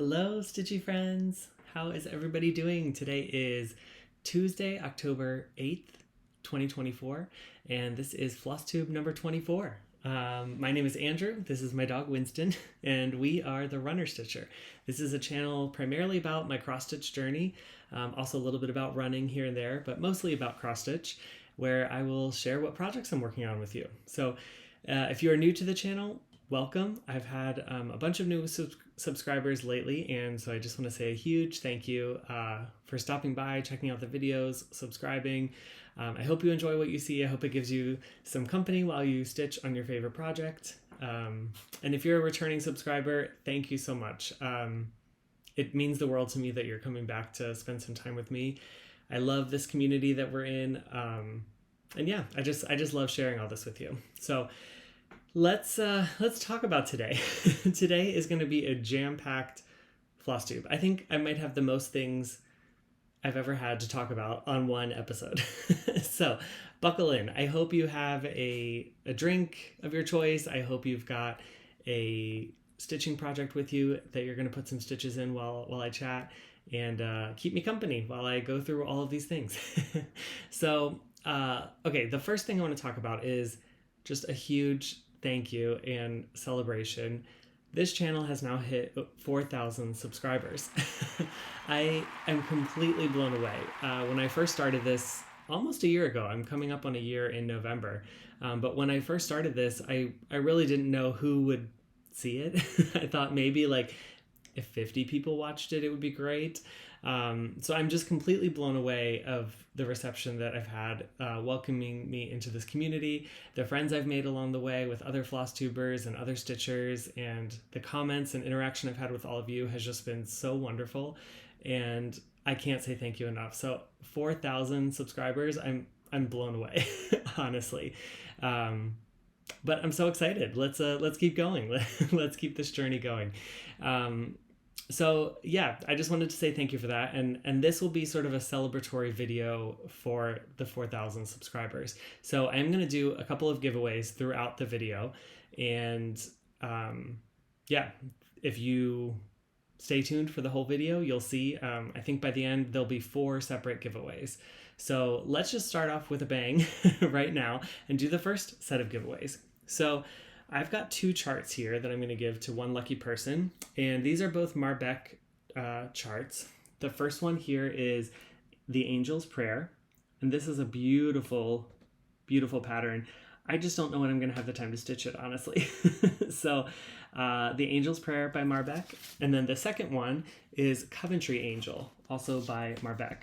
Hello, Stitchy friends. How is everybody doing? Today is Tuesday, October 8th, 2024, and this is Flosstube number 24. My name is Andrew. This is my dog, Winston, and we are the Runner Stitcher. This is a channel primarily about my cross-stitch journey, also a little bit about running here and there, but mostly about cross-stitch, where I will share what projects I'm working on with you. So if you are new to the channel, welcome. I've had a bunch of new subscribers lately, and so I just want to say a huge thank you for stopping by, checking out the videos, subscribing. I hope you enjoy what you see. I hope it gives you some company while you stitch on your favorite project. And if you're a returning subscriber, thank you so much. It means the world to me that you're coming back to spend some time with me. I love this community that we're in. And yeah, I just love sharing all this with you. So let's talk about today. Today is going to be a jam-packed Flosstube. I think I might have the most things I've ever had to talk about on one episode. So buckle in. I hope you have a drink of your choice. I hope you've got a stitching project with you that you're going to put some stitches in while I chat, and keep me company while I go through all of these things. So, okay, the first thing I want to talk about is just a huge thank you and celebration. This channel has now hit 4,000 subscribers. I am completely blown away. When I first started this almost a year ago, I'm coming up on a year in November, but when I first started this, I really didn't know who would see it. I thought maybe like if 50 people watched it, it would be great. So I'm just completely blown away of the reception that I've had welcoming me into this community, the friends I've made along the way with other Flosstubers and other Stitchers, and the comments and interaction I've had with all of you has just been so wonderful, and I can't say thank you enough. So 4,000 subscribers, I'm blown away, honestly. But I'm so excited. Let's keep going. Let's keep this journey going. So yeah, I just wanted to say thank you for that. And this will be sort of a celebratory video for the 4,000 subscribers. So I'm going to do a couple of giveaways throughout the video. And yeah, if you stay tuned for the whole video, you'll see, I think by the end, there'll be 4 separate giveaways. So let's just start off with a bang right now and do the first set of giveaways. So I've got 2 charts here that I'm going to give to one lucky person, and these are both Marbeck charts. The first one here is the Angel's Prayer, and this is a beautiful, beautiful pattern. I just don't know when I'm going to have the time to stitch it, honestly. So the Angel's Prayer by Marbeck, and then the second one is Coventry Angel, also by Marbeck.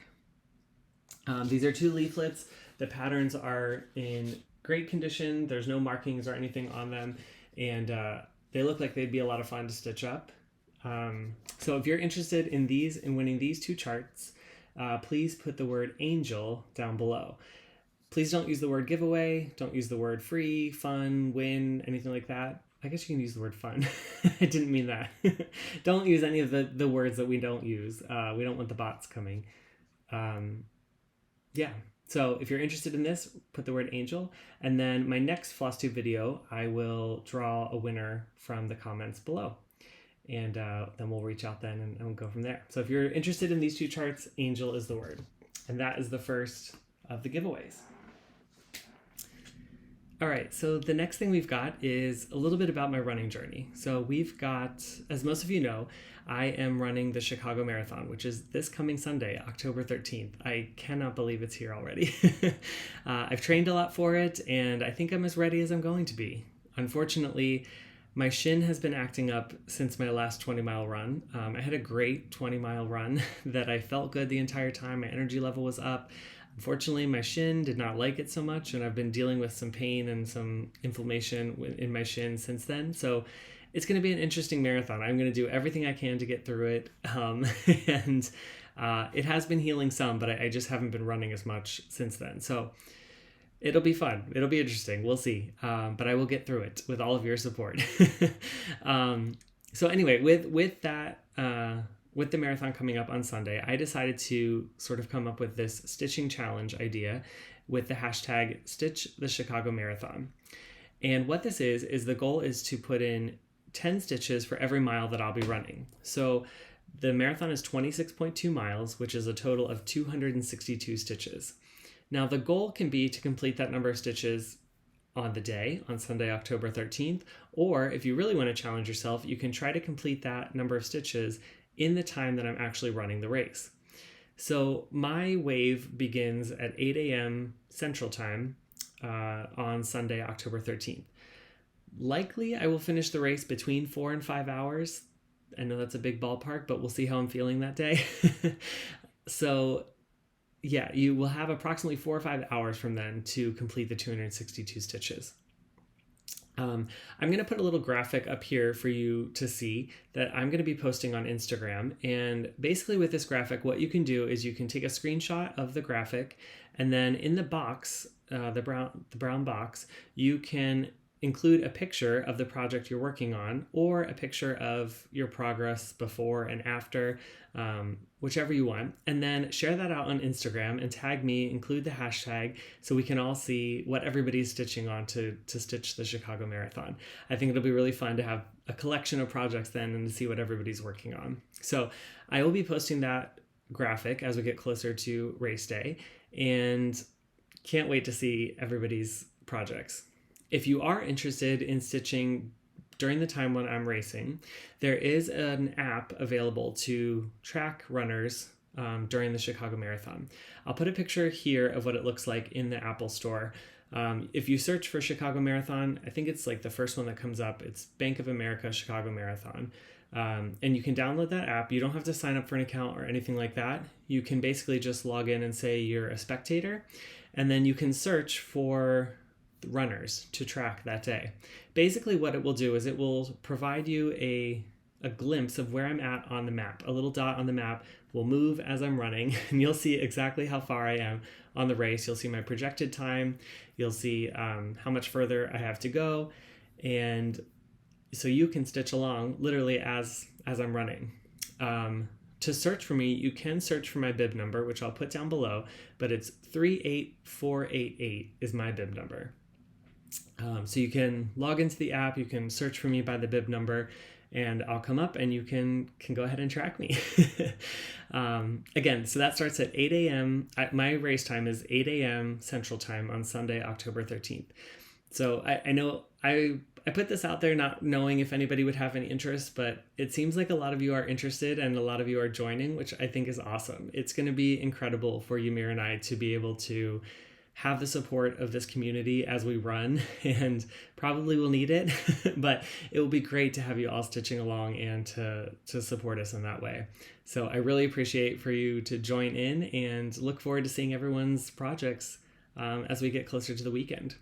These are 2 leaflets. The patterns are in great condition. There's no markings or anything on them, and they look like they'd be a lot of fun to stitch up. So if you're interested in these and winning these 2 charts, please put the word angel down below. Please don't use the word giveaway. Don't use the word free, fun, win, anything like that. I guess you can use the word fun. I didn't mean that. Don't use any of the words that we don't use. We don't want the bots coming. Yeah. So if you're interested in this, put the word angel, and then my next Flosstube video, I will draw a winner from the comments below, and then we'll reach out then and we'll go from there. So if you're interested in these 2 charts, angel is the word, and that is the first of the giveaways. All right, so the next thing we've got is a little bit about my running journey. So we've got, as most of you know, I am running the Chicago Marathon, which is this coming Sunday, October 13th. I cannot believe it's here already. I've trained a lot for it, and I think I'm as ready as I'm going to be. Unfortunately, my shin has been acting up since my last 20-mile run. I had a great 20-mile run that I felt good the entire time. My energy level was up. Unfortunately, my shin did not like it so much, and I've been dealing with some pain and some inflammation in my shin since then. So it's going to be an interesting marathon. I'm going to do everything I can to get through it. And it has been healing some, but I just haven't been running as much since then. So it'll be fun. It'll be interesting. We'll see. But I will get through it with all of your support. So anyway, with that, with the marathon coming up on Sunday, I decided to sort of come up with this stitching challenge idea with the hashtag Stitch the Chicago Marathon. And what this is the goal is to put in 10 stitches for every mile that I'll be running. So The marathon is 26.2 miles, which is a total of 262 stitches. Now, the goal can be to complete that number of stitches on the day, on Sunday, October 13th, or if you really want to challenge yourself, you can try to complete that number of stitches in the time that I'm actually running the race. So my wave begins at 8 a.m. Central Time on Sunday, October 13th. Likely, I will finish the race between 4 and 5 hours. I know that's a big ballpark, but we'll see how I'm feeling that day. So yeah, you will have approximately 4 or 5 hours from then to complete the 262 stitches. I'm going to put a little graphic up here for you to see that I'm going to be posting on Instagram. And basically with this graphic, what you can do is you can take a screenshot of the graphic, and then in the box, the brown box, you can include a picture of the project you're working on or a picture of your progress before and after, whichever you want, and then share that out on Instagram and tag me, include the hashtag so we can all see what everybody's stitching on to stitch the Chicago Marathon. I think it'll be really fun to have a collection of projects then and to see what everybody's working on. So I will be posting that graphic as we get closer to race day, and can't wait to see everybody's projects. If you are interested in stitching during the time when I'm racing, there is an app available to track runners during the Chicago Marathon. I'll put a picture here of what it looks like in the Apple Store. If you search for Chicago Marathon, I think it's like the first one that comes up. It's Bank of America Chicago Marathon. And you can download that app. You don't have to sign up for an account or anything like that. You can basically just log in and say you're a spectator, and then you can search for runners to track that day. Basically what it will do is it will provide you a glimpse of where I'm at on the map. A little dot on the map will move as I'm running, and you'll see exactly how far I am on the race. You'll see my projected time. You'll see how much further I have to go, and so you can stitch along literally as I'm running. To search for me, you can search for my bib number, which I'll put down below, but it's 38488 is my bib number. So you can log into the app, you can search for me by the bib number, and I'll come up and you can go ahead and track me. Again, so that starts at 8 a.m. My race time is 8 a.m. Central Time on Sunday, October 13th. So I know I put this out there not knowing if anybody would have any interest, but it seems like a lot of you are interested and a lot of you are joining, which I think is awesome. It's going to be incredible for Ymir and I to be able to have the support of this community as we run, and probably will need it, but it will be great to have you all stitching along and to support us in that way. So I really appreciate for you to join in and look forward to seeing everyone's projects as we get closer to the weekend.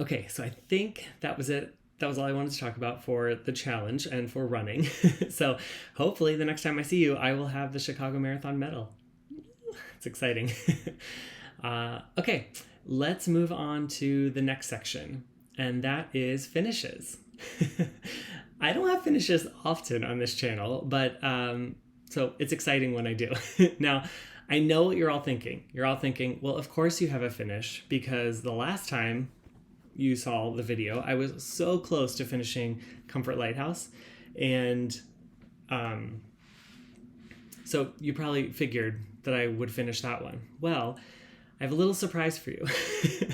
Okay, so I think that was it. That was all I wanted to talk about for the challenge and for running. So hopefully the next time I see you, I will have the Chicago Marathon medal. It's exciting. Okay, let's move on to the next section, and that is finishes. I don't have finishes often on this channel, but so it's exciting when I do. Now, I know what you're all thinking. You're all thinking, well, of course you have a finish, because the last time you saw the video, I was so close to finishing Comfort Lighthouse, and so you probably figured that I would finish that one. Well, I have a little surprise for you.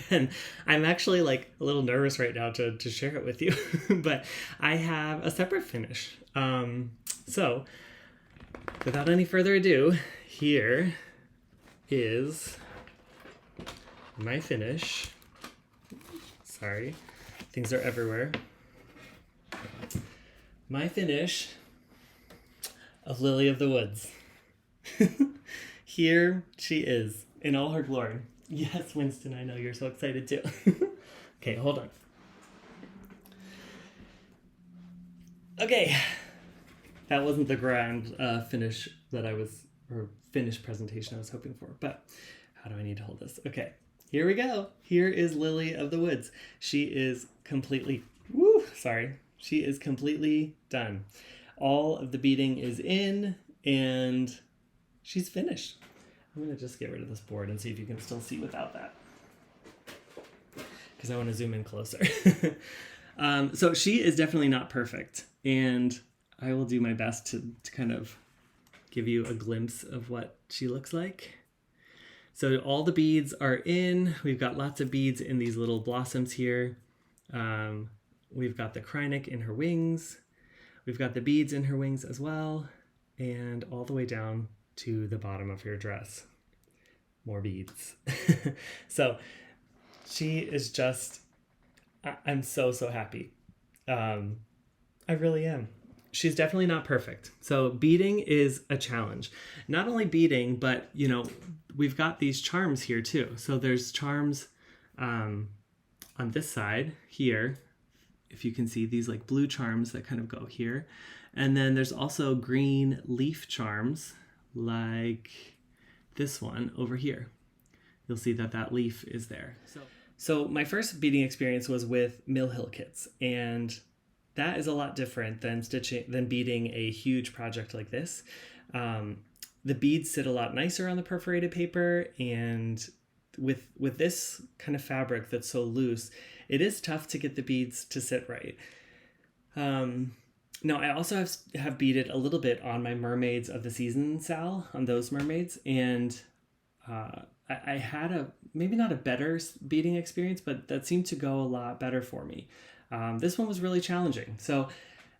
And I'm actually like a little nervous right now to share it with you, but I have a separate finish. So without any further ado, here is my finish. Sorry, things are everywhere. My finish of Lily of the Woods. Here she is in all her glory. Yes, Winston, I know you're so excited too. Okay, hold on. Okay, that wasn't the grand finish that I was, or finished presentation I was hoping for, but how do I need to hold this? Okay, here we go. Here is Lily of the Woods. She is completely, she is completely done. All of the beading is in, and she's finished. I'm going to just get rid of this board and see if you can still see without that, because I want to zoom in closer. So she is definitely not perfect, and I will do my best to kind of give you a glimpse of what she looks like. So all the beads are in. We've got lots of beads in these little blossoms here. We've got the Krynic in her wings. We've got the beads in her wings as well. And all the way down to the bottom of her dress. More beads. So she is just, I'm so happy. I really am. She's definitely not perfect. So beading is a challenge. Not only beading, but you know, we've got these charms here too. So there's charms on this side here. If you can see these like blue charms that kind of go here. And then there's also green leaf charms like this one over here. You'll see that that leaf is there. So my first beading experience was with Mill Hill kits, and that is a lot different than beading a huge project like this. The beads sit a lot nicer on the perforated paper, and with this kind of fabric that's so loose, it is tough to get the beads to sit right. Now I also have beaded a little bit on my Mermaids of the Season Sal, on those mermaids, and I had maybe not a better beading experience, but that seemed to go a lot better for me. This one was really challenging. So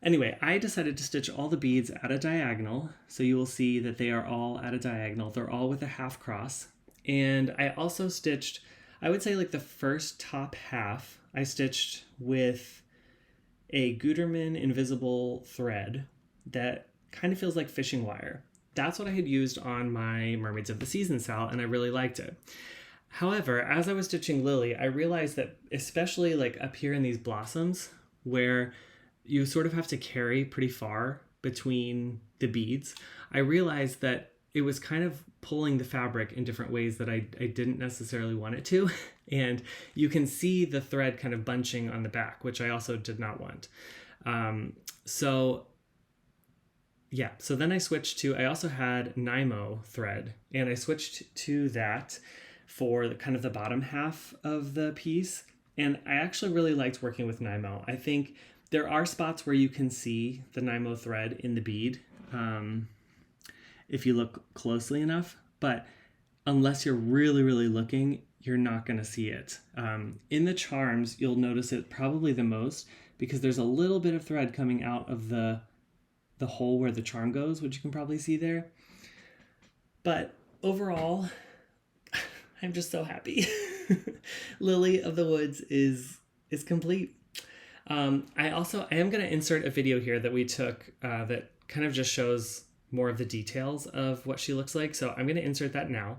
anyway, I decided to stitch all the beads at a diagonal. So you will see that they are all at a diagonal. They're all with a half cross. And I also stitched, I would say like the first top half, I stitched with a Gutermann invisible thread that kind of feels like fishing wire. That's what I had used on my Mermaids of the Season Sal, and I really liked it. However, as I was stitching Lily, I realized that especially like up here in these blossoms, where you sort of have to carry pretty far between the beads, I realized that it was kind of pulling the fabric in different ways that I didn't necessarily want it to. And you can see the thread kind of bunching on the back, which I also did not want. So then I switched to, I also had Nymo thread, and I switched to that for kind of the bottom half of the piece. And I actually really liked working with Nymo. I think there are spots where you can see the Nymo thread in the bead if you look closely enough, but unless you're really, really looking, you're not going to see it. In the charms, you'll notice it probably the most because there's a little bit of thread coming out of the hole where the charm goes, which you can probably see there. But overall, I'm just so happy. Lily of the Woods is complete. I am going to insert a video here that we took that kind of just shows more of the details of what she looks like. So I'm going to insert that now.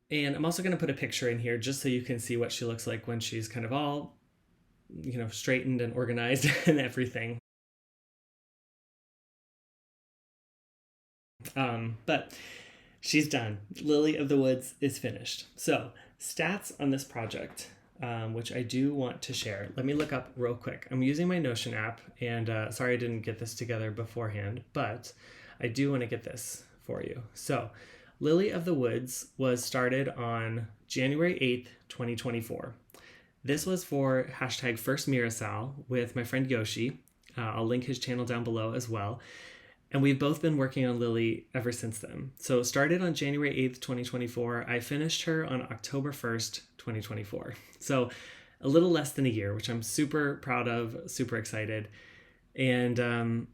And I'm also going to put a picture in here just so you can see what she looks like when she's kind of all, you know, straightened and organized and everything. But she's done. Lily of the Woods is finished. So stats on this project, which I do want to share. Let me look up real quick. I'm using my Notion app, and sorry I didn't get this together beforehand, but I do want to get this for you. So Lily of the Woods was started on January 8th, 2024. This was for hashtag First Mirasal with my friend Yoshi. I'll link his channel down below as well. And we've both been working on Lily ever since then. So started on January 8th, 2024. I finished her on October 1st, 2024. So a little less than a year, which I'm super proud of, super excited. And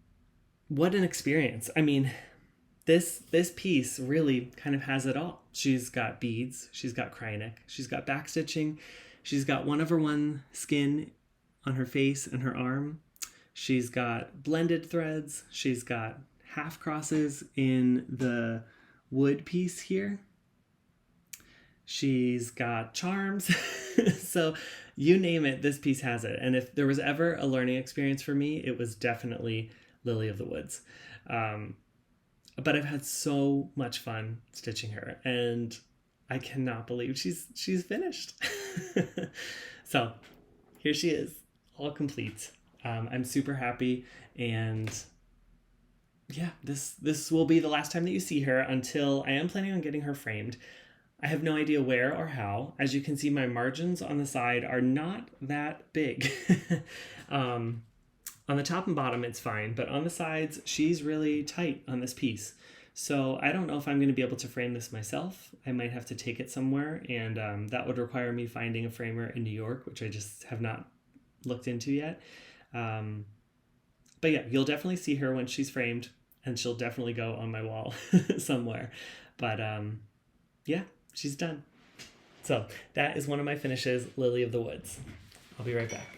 what an experience. I mean, this piece really kind of has it all. She's got beads, she's got Krynic, she's got backstitching, she's got 1/1 skin on her face and her arm. She's got blended threads. She's got half crosses in the wood piece here. She's got charms. So you name it, this piece has it. And if there was ever a learning experience for me, it was definitely Lily of the Woods. But I've had so much fun stitching her, and I cannot believe she's finished. So here she is, all complete. I'm super happy, and yeah, this will be the last time that you see her until I am planning on getting her framed. I have no idea where or how. As you can see, my margins on the side are not that big. On the top and bottom, it's fine, but on the sides, she's really tight on this piece. So I don't know if I'm going to be able to frame this myself. I might have to take it somewhere, and that would require me finding a framer in New York, which I just have not looked into yet. But yeah, you'll definitely see her when she's framed, and she'll definitely go on my wall somewhere. But yeah, she's done. So that is one of my finishes, Lily of the Woods. I'll be right back.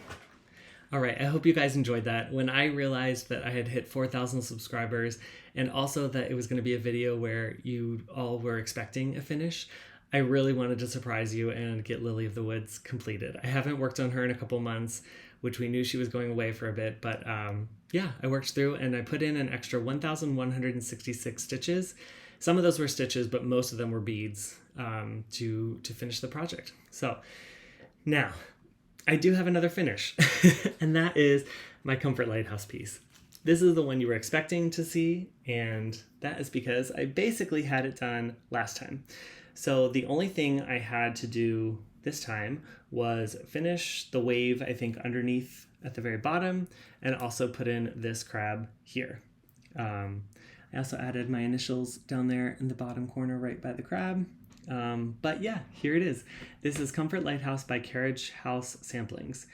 All right, I hope you guys enjoyed that. When I realized that I had hit 4,000 subscribers, and also that it was going to be a video where you all were expecting a finish, I really wanted to surprise you and get Lily of the Woods completed. I haven't worked on her in a couple months, which we knew she was going away for a bit, but yeah, I worked through and I put in an extra 1,166 stitches. Some of those were stitches, but most of them were beads to finish the project. So now, I do have another finish, and that is my Comfort Lighthouse piece. This is the one you were expecting to see, and that is because I basically had it done last time. So the only thing I had to do this time was finish the wave, I think, underneath at the very bottom, and also put in this crab here. I also added my initials down there in the bottom corner right by the crab. But yeah, here it is. This is Comfort Lighthouse by Carriage House Samplings.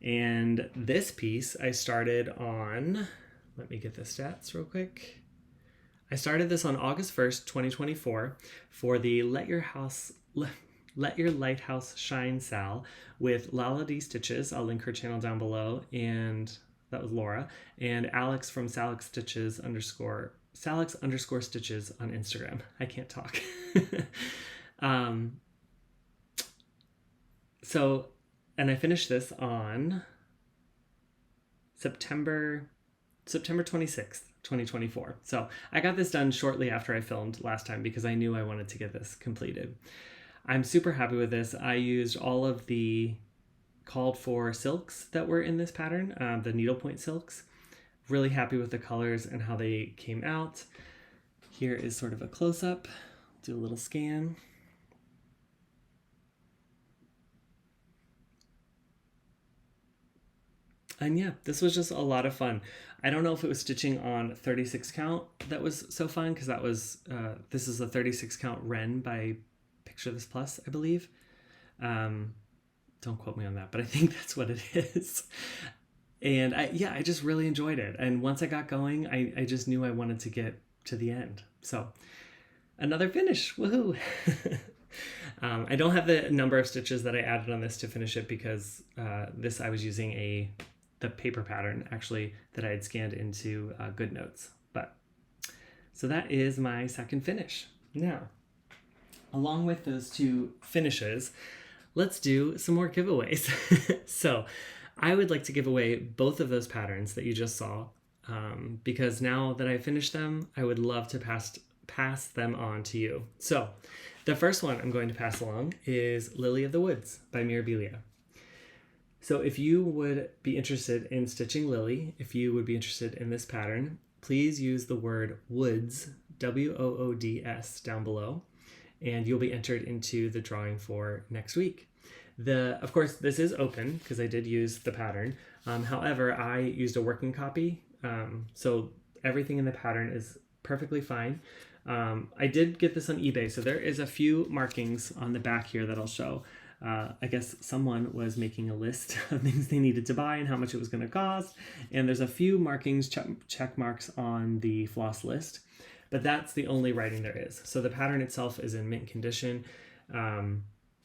And this piece I started on, let me get the stats real quick. I started this on August 1st, 2024 for the Let Your Lighthouse Shine Sal with Lila D Stitches. I'll link her channel down below. And that was Laura. And Alex from Salix_Stitches on Instagram. I can't talk. And I finished this on September 26th, 2024. So I got this done shortly after I filmed last time because I knew I wanted to get this completed. I'm super happy with this. I used all of the called for silks that were in this pattern, the needlepoint silks. Really happy with the colors and how they came out. Here is sort of a close-up. Do a little scan. And yeah, this was just a lot of fun. I don't know if it was stitching on 36 count that was so fun, because that was, this is a 36 count Wren by Picture This Plus, I believe. Don't quote me on that, but I think that's what it is. And I just really enjoyed it. And once I got going, I just knew I wanted to get to the end. So another finish, woohoo. I don't have the number of stitches that I added on this to finish it because this I was using the paper pattern actually that I had scanned into GoodNotes. But so that is my second finish. Now, along with those two finishes, let's do some more giveaways. So I would like to give away both of those patterns that you just saw because now that I finished them, I would love to pass them on to you. So the first one I'm going to pass along is Lily of the Woods by Mirabilia. So if you would be interested in stitching Lily, if you would be interested in this pattern, please use the word woods, WOODS, down below, and you'll be entered into the drawing for next week. Of course, this is open because I did use the pattern. However, I used a working copy, so everything in the pattern is perfectly fine. I did get this on eBay, so there is a few markings on the back here that I'll show. I guess someone was making a list of things they needed to buy and how much it was going to cost. And there's a few markings, check marks on the floss list, but that's the only writing there is. So the pattern itself is in mint condition.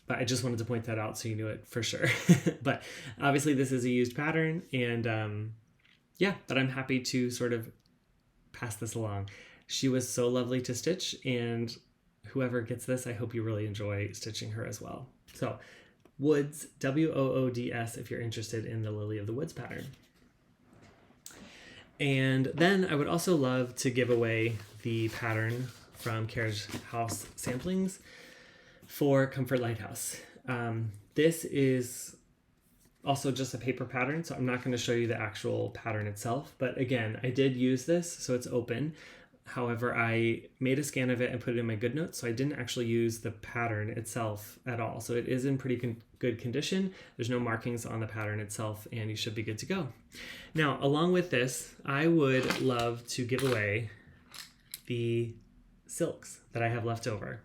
But I just wanted to point that out so you knew it for sure. But obviously this is a used pattern, and yeah, but I'm happy to sort of pass this along. She was so lovely to stitch, and whoever gets this, I hope you really enjoy stitching her as well. So Woods, Woods, if you're interested in the Lily of the Woods pattern. And then I would also love to give away the pattern from Carriage House Samplings for Comfort Lighthouse. This is also just a paper pattern, so I'm not going to show you the actual pattern itself. But again, I did use this, so it's open. However, I made a scan of it and put it in my GoodNotes, so I didn't actually use the pattern itself at all. So it is in pretty good condition. There's no markings on the pattern itself, and you should be good to go. Now, along with this, I would love to give away the silks that I have left over.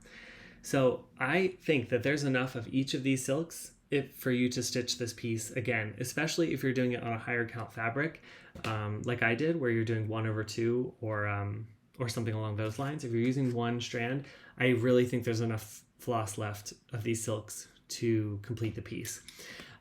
So I think that there's enough of each of these silks for you to stitch this piece again, especially if you're doing it on a higher count fabric, like I did, where you're doing 1/2 or something along those lines. If you're using one strand, I really think there's enough floss left of these silks to complete the piece.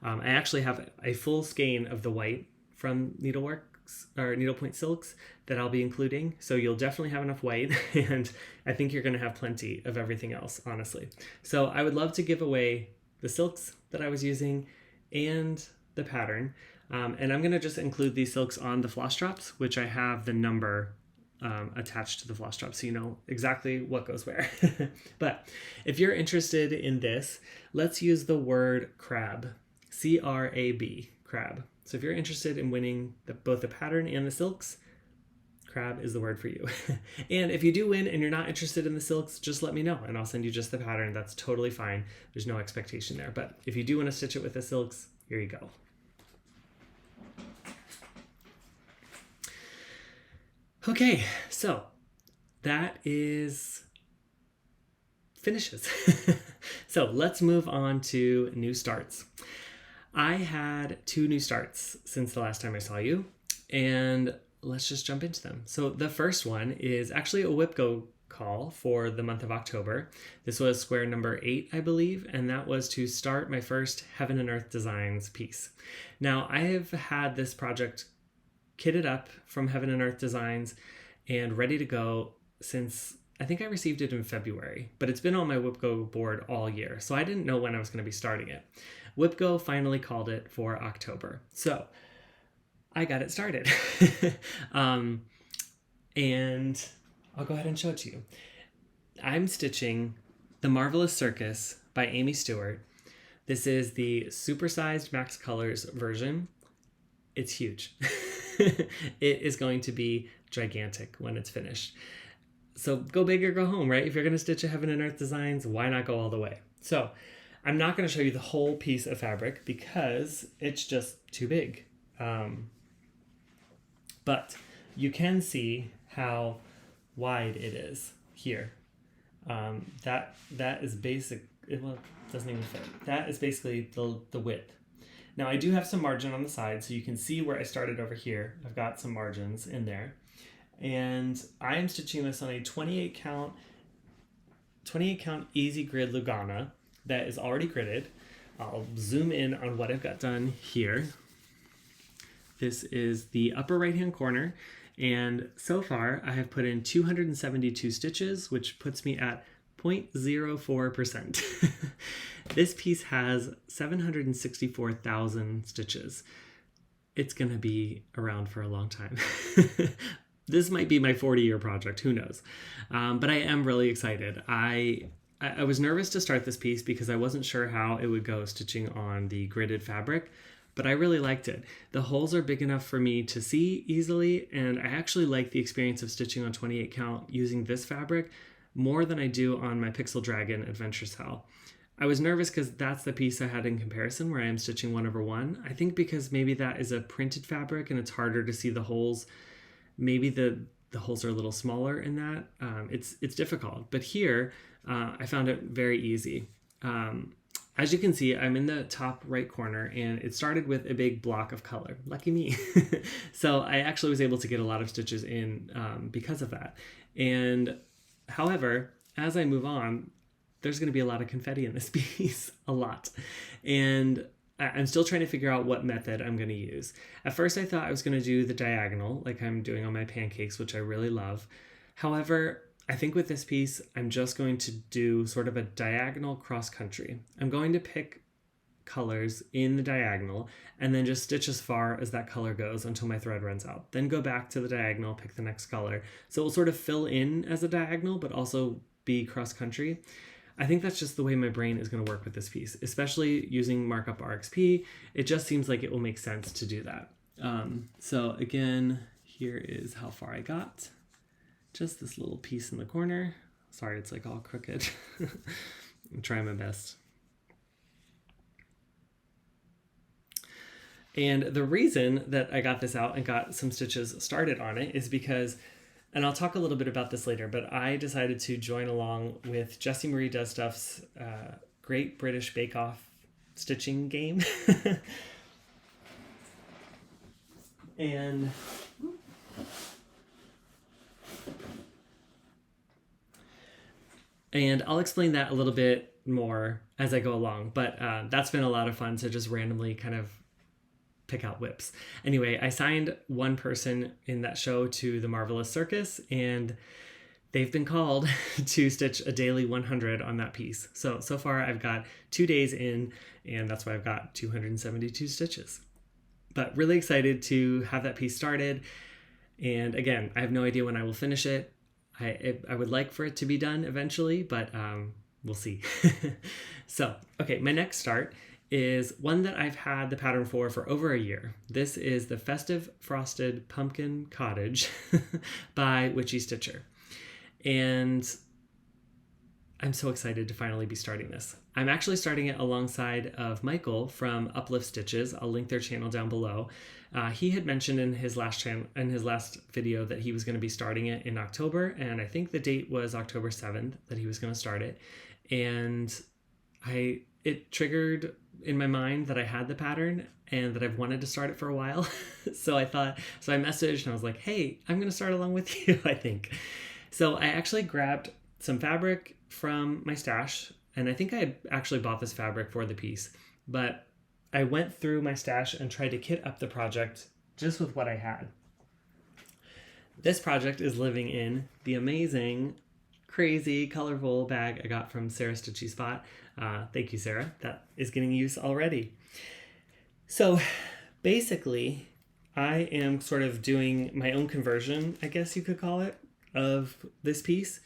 I actually have a full skein of the white from Needlepoint Silks that I'll be including, so you'll definitely have enough white, and I think you're going to have plenty of everything else, honestly. So I would love to give away the silks that I was using and the pattern, and I'm going to just include these silks on the floss drops, which I have the number attached to the floss drop, so you know exactly what goes where. But if you're interested in this, let's use the word crab, C-R-A-B, crab. So if you're interested in winning both the pattern and the silks, crab is the word for you. And if you do win and you're not interested in the silks, just let me know and I'll send you just the pattern. That's totally fine. There's no expectation there. But if you do want to stitch it with the silks, here you go. Okay, so that is finishes. So let's move on to new starts. I had 2 new starts since the last time I saw you, and let's just jump into them. So the first one is actually a WIPGO call for the month of October. This was square number 8, I believe, and that was to start my first Heaven and Earth Designs piece. Now, I have had this project kitted up from Heaven and Earth Designs and ready to go since I think I received it in February, but it's been on my WIPGO board all year, so I didn't know when I was going to be starting it. WIPGO finally called it for October, so I got it started. And I'll go ahead and show it to you. I'm stitching The Marvelous Circus by Aimee Stewart. This is the Supersized Max Colors version. It's huge. It is going to be gigantic when it's finished. So go big or go home, right? If you're going to stitch a Heaven and Earth Designs, why not go all the way? So I'm not going to show you the whole piece of fabric because it's just too big. But you can see how wide it is here. That is basic. Well, it doesn't even fit. That is basically the width. Now I do have some margin on the side, so you can see where I started over here. I've got some margins in there. And I am stitching this on a 28 count easy grid Lugana that is already gridded. I'll zoom in on what I've got done here. This is the upper right hand corner, and so far I have put in 272 stitches, which puts me at 0.04%. This piece has 764,000 stitches. It's gonna be around for a long time. This might be my 40-year project, who knows? But I am really excited. I was nervous to start this piece because I wasn't sure how it would go stitching on the gridded fabric, but I really liked it. The holes are big enough for me to see easily, and I actually like the experience of stitching on 28 count using this fabric more than I do on my Pixel Dragon Adventure Cell. I was nervous because that's the piece I had in comparison where I am stitching 1/1. I think because maybe that is a printed fabric and it's harder to see the holes. Maybe the holes are a little smaller in that. It's difficult, but here I found it very easy. As you can see, I'm in the top right corner and it started with a big block of color. Lucky me. So I actually was able to get a lot of stitches in because of that. And however, as I move on, there's going to be a lot of confetti in this piece, a lot. And I'm still trying to figure out what method I'm going to use. At first I thought I was going to do the diagonal like I'm doing on my pancakes, which I really love. However, I think with this piece, I'm just going to do sort of a diagonal cross country. I'm going to pick colors in the diagonal and then just stitch as far as that color goes until my thread runs out. Then go back to the diagonal, pick the next color. So it will sort of fill in as a diagonal, but also be cross country. I think that's just the way my brain is going to work with this piece, especially using markup RXP. It just seems like it will make sense to do that. So again, here is how far I got. Just this little piece in the corner. Sorry, it's like all crooked. I'm trying my best. And the reason that I got this out and got some stitches started on it is because, and I'll talk a little bit about this later, but I decided to join along with Jessie Marie Does Stuff's Great British Bake Off stitching game. And I'll explain that a little bit more as I go along, but that's been a lot of fun to just randomly kind of pick out whips. Anyway, I signed one person in that show to the Marvelous Circus, and they've been called to stitch a daily 100 on that piece. So far I've got 2 days in, and that's why I've got 272 stitches. But really excited to have that piece started. And again, I have no idea when I will finish it. I would like for it to be done eventually, but we'll see. So, okay, my next start is one that I've had the pattern for over a year. This is the Festive Frosted Pumpkin Cottage by Witchy Stitcher. And I'm so excited to finally be starting this. I'm actually starting it alongside of Michael from Uplift Stitches. I'll link their channel down below. He had mentioned in his last video that he was going to be starting it in October, and I think the date was October 7th that he was going to start it. And it triggered in my mind that I had the pattern and that I've wanted to start it for a while. So I messaged and I was like, hey, I'm going to start along with you, I think. So I actually grabbed some fabric from my stash, and I think I had actually bought this fabric for the piece, but I went through my stash and tried to kit up the project just with what I had. This project is living in the amazing, crazy, colorful bag I got from Sarah Stitchy Spot. Thank you, Sarah. That is getting use already. So basically, I am sort of doing my own conversion, I guess you could call it, of this piece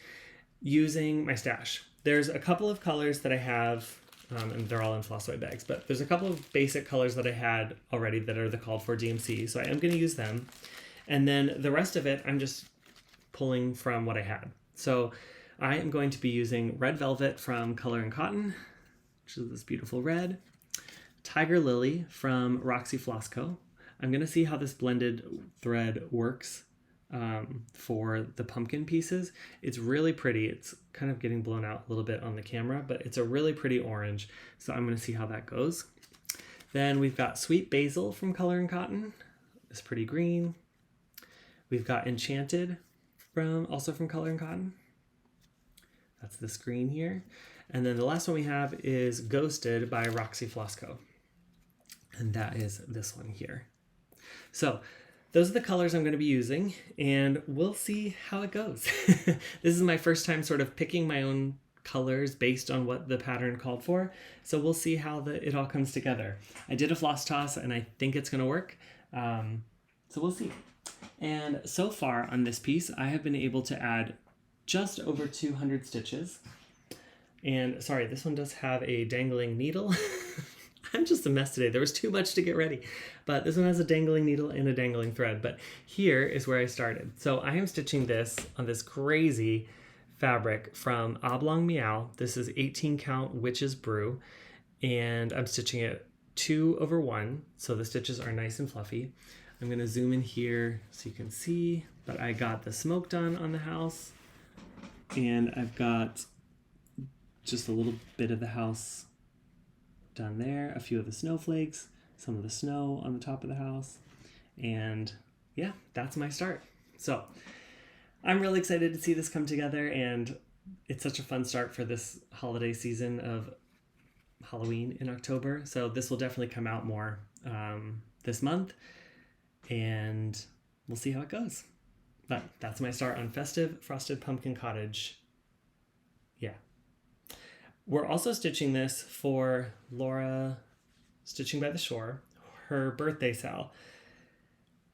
using my stash. There's a couple of colors that I have, and they're all in Flosstube bags, but there's a couple of basic colors that I had already that are the called for DMC, so I am going to use them. And then the rest of it, I'm just pulling from what I had. So I am going to be using Red Velvet from Color and Cotton, which is this beautiful red. Tiger Lily from Roxy Flossco. I'm going to see how this blended thread works for the pumpkin pieces. It's really pretty. It's kind of getting blown out a little bit on the camera, but it's a really pretty orange. So I'm going to see how that goes. Then we've got Sweet Basil from Color and Cotton. It's pretty green. We've got Enchanted also from Color and Cotton. That's this green here. And then the last one we have is Ghosted by Roxy Flossco. And that is this one here. So those are the colors I'm going to be using, and we'll see how it goes. This is my first time sort of picking my own colors based on what the pattern called for. So we'll see how it all comes together. I did a floss toss, and I think it's going to work. So we'll see. And so far on this piece, I have been able to add just over 200 stitches. And sorry, this one does have a dangling needle. I'm just a mess today. There was too much to get ready. But this one has a dangling needle and a dangling thread. But here is where I started. So I am stitching this on this crazy fabric from Oblong Meow. This is 18 count Witch's Brew. And I'm stitching it 2/1. So the stitches are nice and fluffy. I'm going to zoom in here so you can see. But I got the smoke done on the house. And I've got just a little bit of the house done there, a few of the snowflakes, some of the snow on the top of the house, and yeah, that's my start. So I'm really excited to see this come together, and it's such a fun start for this holiday season of Halloween in October. So this will definitely come out more this month, and we'll see how it goes. but that's my start on Festive Frosted Pumpkin Cottage. Yeah. We're also stitching this for Laura Stitching by the Shore, her birthday sal.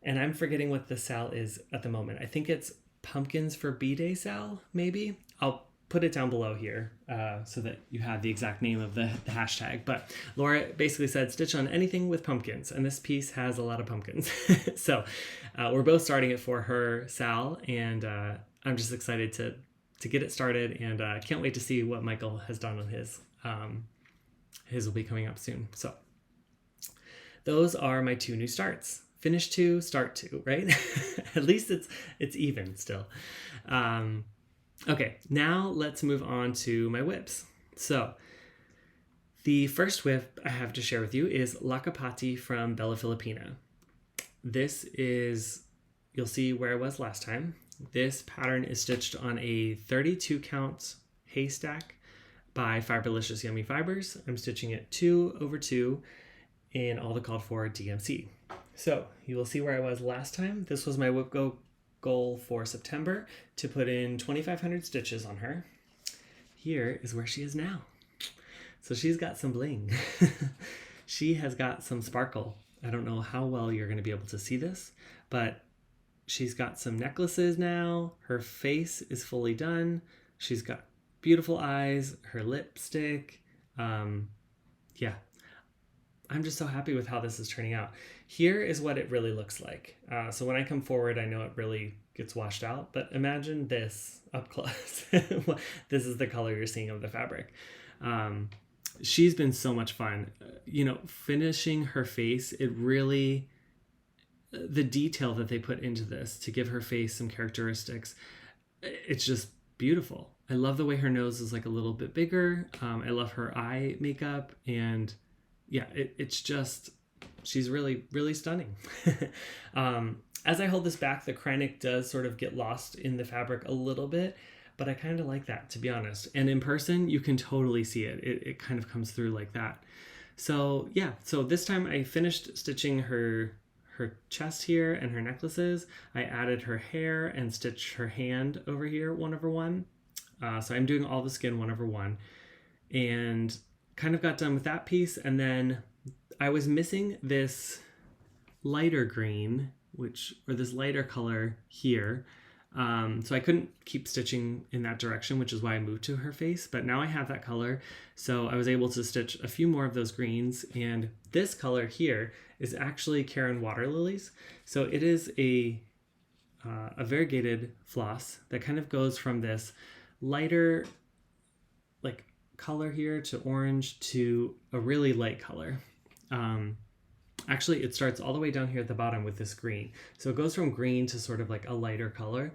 And I'm forgetting what the sal is at the moment. I think it's Pumpkins for B-Day sal, maybe. I'll put it down below here so that you have the exact name of the hashtag. But Laura basically said stitch on anything with pumpkins, and this piece has a lot of pumpkins. So we're both starting it for her sal, and I'm just excited to get it started, and can't wait to see what Michael has done on his. His will be coming up soon. So those are my 2 new starts. Finish 2, start 2, right? At least it's even still. Okay, now let's move on to my whips. So the first whip I have to share with you is Lakapati from Bella Filipina. This is, you'll see where I was last time. This pattern is stitched on a 32 count haystack by Fiberlicious Yummy Fibers. I'm stitching it 2 over 2 in all the called for DMC. So you will see where I was last time. This was my whip goal for September, to put in 2,500 stitches on her. Here is where she is now. So she's got some bling. She has got some sparkle. I don't know how well you're going to be able to see this, but she's got some necklaces now. Her face is fully done. She's got beautiful eyes, her lipstick. Yeah, I'm just so happy with how this is turning out. Here is what it really looks like. So when I come forward, I know it really gets washed out, but imagine this up close. This is the color you're seeing of the fabric. She's been so much fun. Finishing her face, it really, the detail that they put into this to give her face some characteristics, it's just beautiful. I love the way her nose is like a little bit bigger. I love her eye makeup, and yeah, it's just, she's really, really stunning. As I hold this back, the Kreinik does sort of get lost in the fabric a little bit, but I kind of like that, to be honest. And in person, you can totally see it. It kind of comes through like that. So yeah, so this time I finished stitching her chest here and her necklaces. I added her hair and stitched her hand over here 1 over 1. So I'm doing all the skin 1 over 1, and kind of got done with that piece. And then I was missing this lighter green, or this lighter color here. So I couldn't keep stitching in that direction, which is why I moved to her face. But now I have that color, so I was able to stitch a few more of those greens. And this color here is actually Karen Water Lilies. So it is a variegated floss that kind of goes from this lighter like color here to orange to a really light color. Actually, it starts all the way down here at the bottom with this green. So it goes from green to sort of like a lighter color.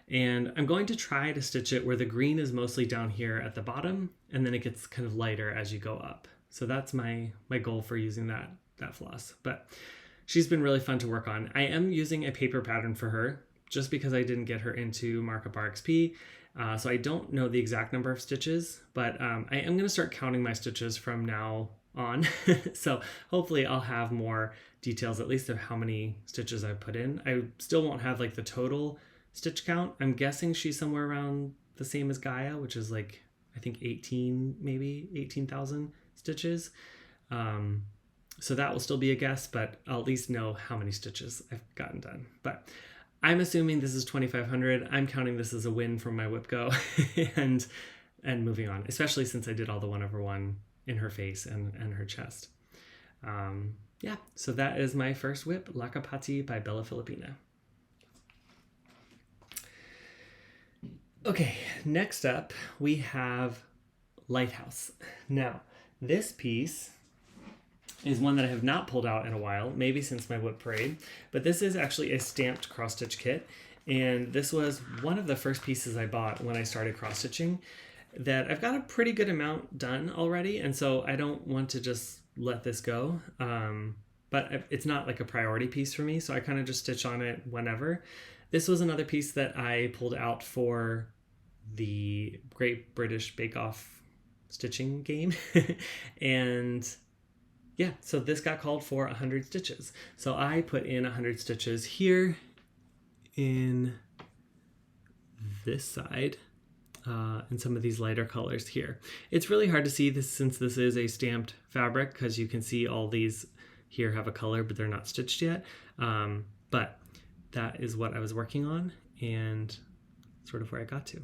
And I'm going to try to stitch it where the green is mostly down here at the bottom, and then it gets kind of lighter as you go up. So that's my goal for using that floss. But she's been really fun to work on. I am using a paper pattern for her just because I didn't get her into Markup RXP. So I don't know the exact number of stitches, but I am going to start counting my stitches from now on. So hopefully I'll have more details, at least of how many stitches I've put in. I still won't have like the total stitch count. I'm guessing she's somewhere around the same as Gaia, which is like, I think 18,000 stitches. So that will still be a guess, but I'll at least know how many stitches I've gotten done. But I'm assuming this is 2,500. I'm counting this as a win from my whip go and moving on, especially since I did all the 1 over 1 in her face and her chest. Yeah, so that is my first whip, Lakapati by Bella Filipina. Okay, next up we have Lighthouse. Now, this piece is one that I have not pulled out in a while, maybe since my whip parade, but this is actually a stamped cross-stitch kit, and this was one of the first pieces I bought when I started cross-stitching that I've got a pretty good amount done already, and so I don't want to just let this go, but it's not like a priority piece for me, so I kind of just stitch on it whenever. This was another piece that I pulled out for the Great British Bake Off stitching game, and yeah, so this got called for 100 stitches. So I put in 100 stitches here in this side and some of these lighter colors here. It's really hard to see this since this is a stamped fabric, because you can see all these here have a color, but they're not stitched yet. But that is what I was working on and sort of where I got to.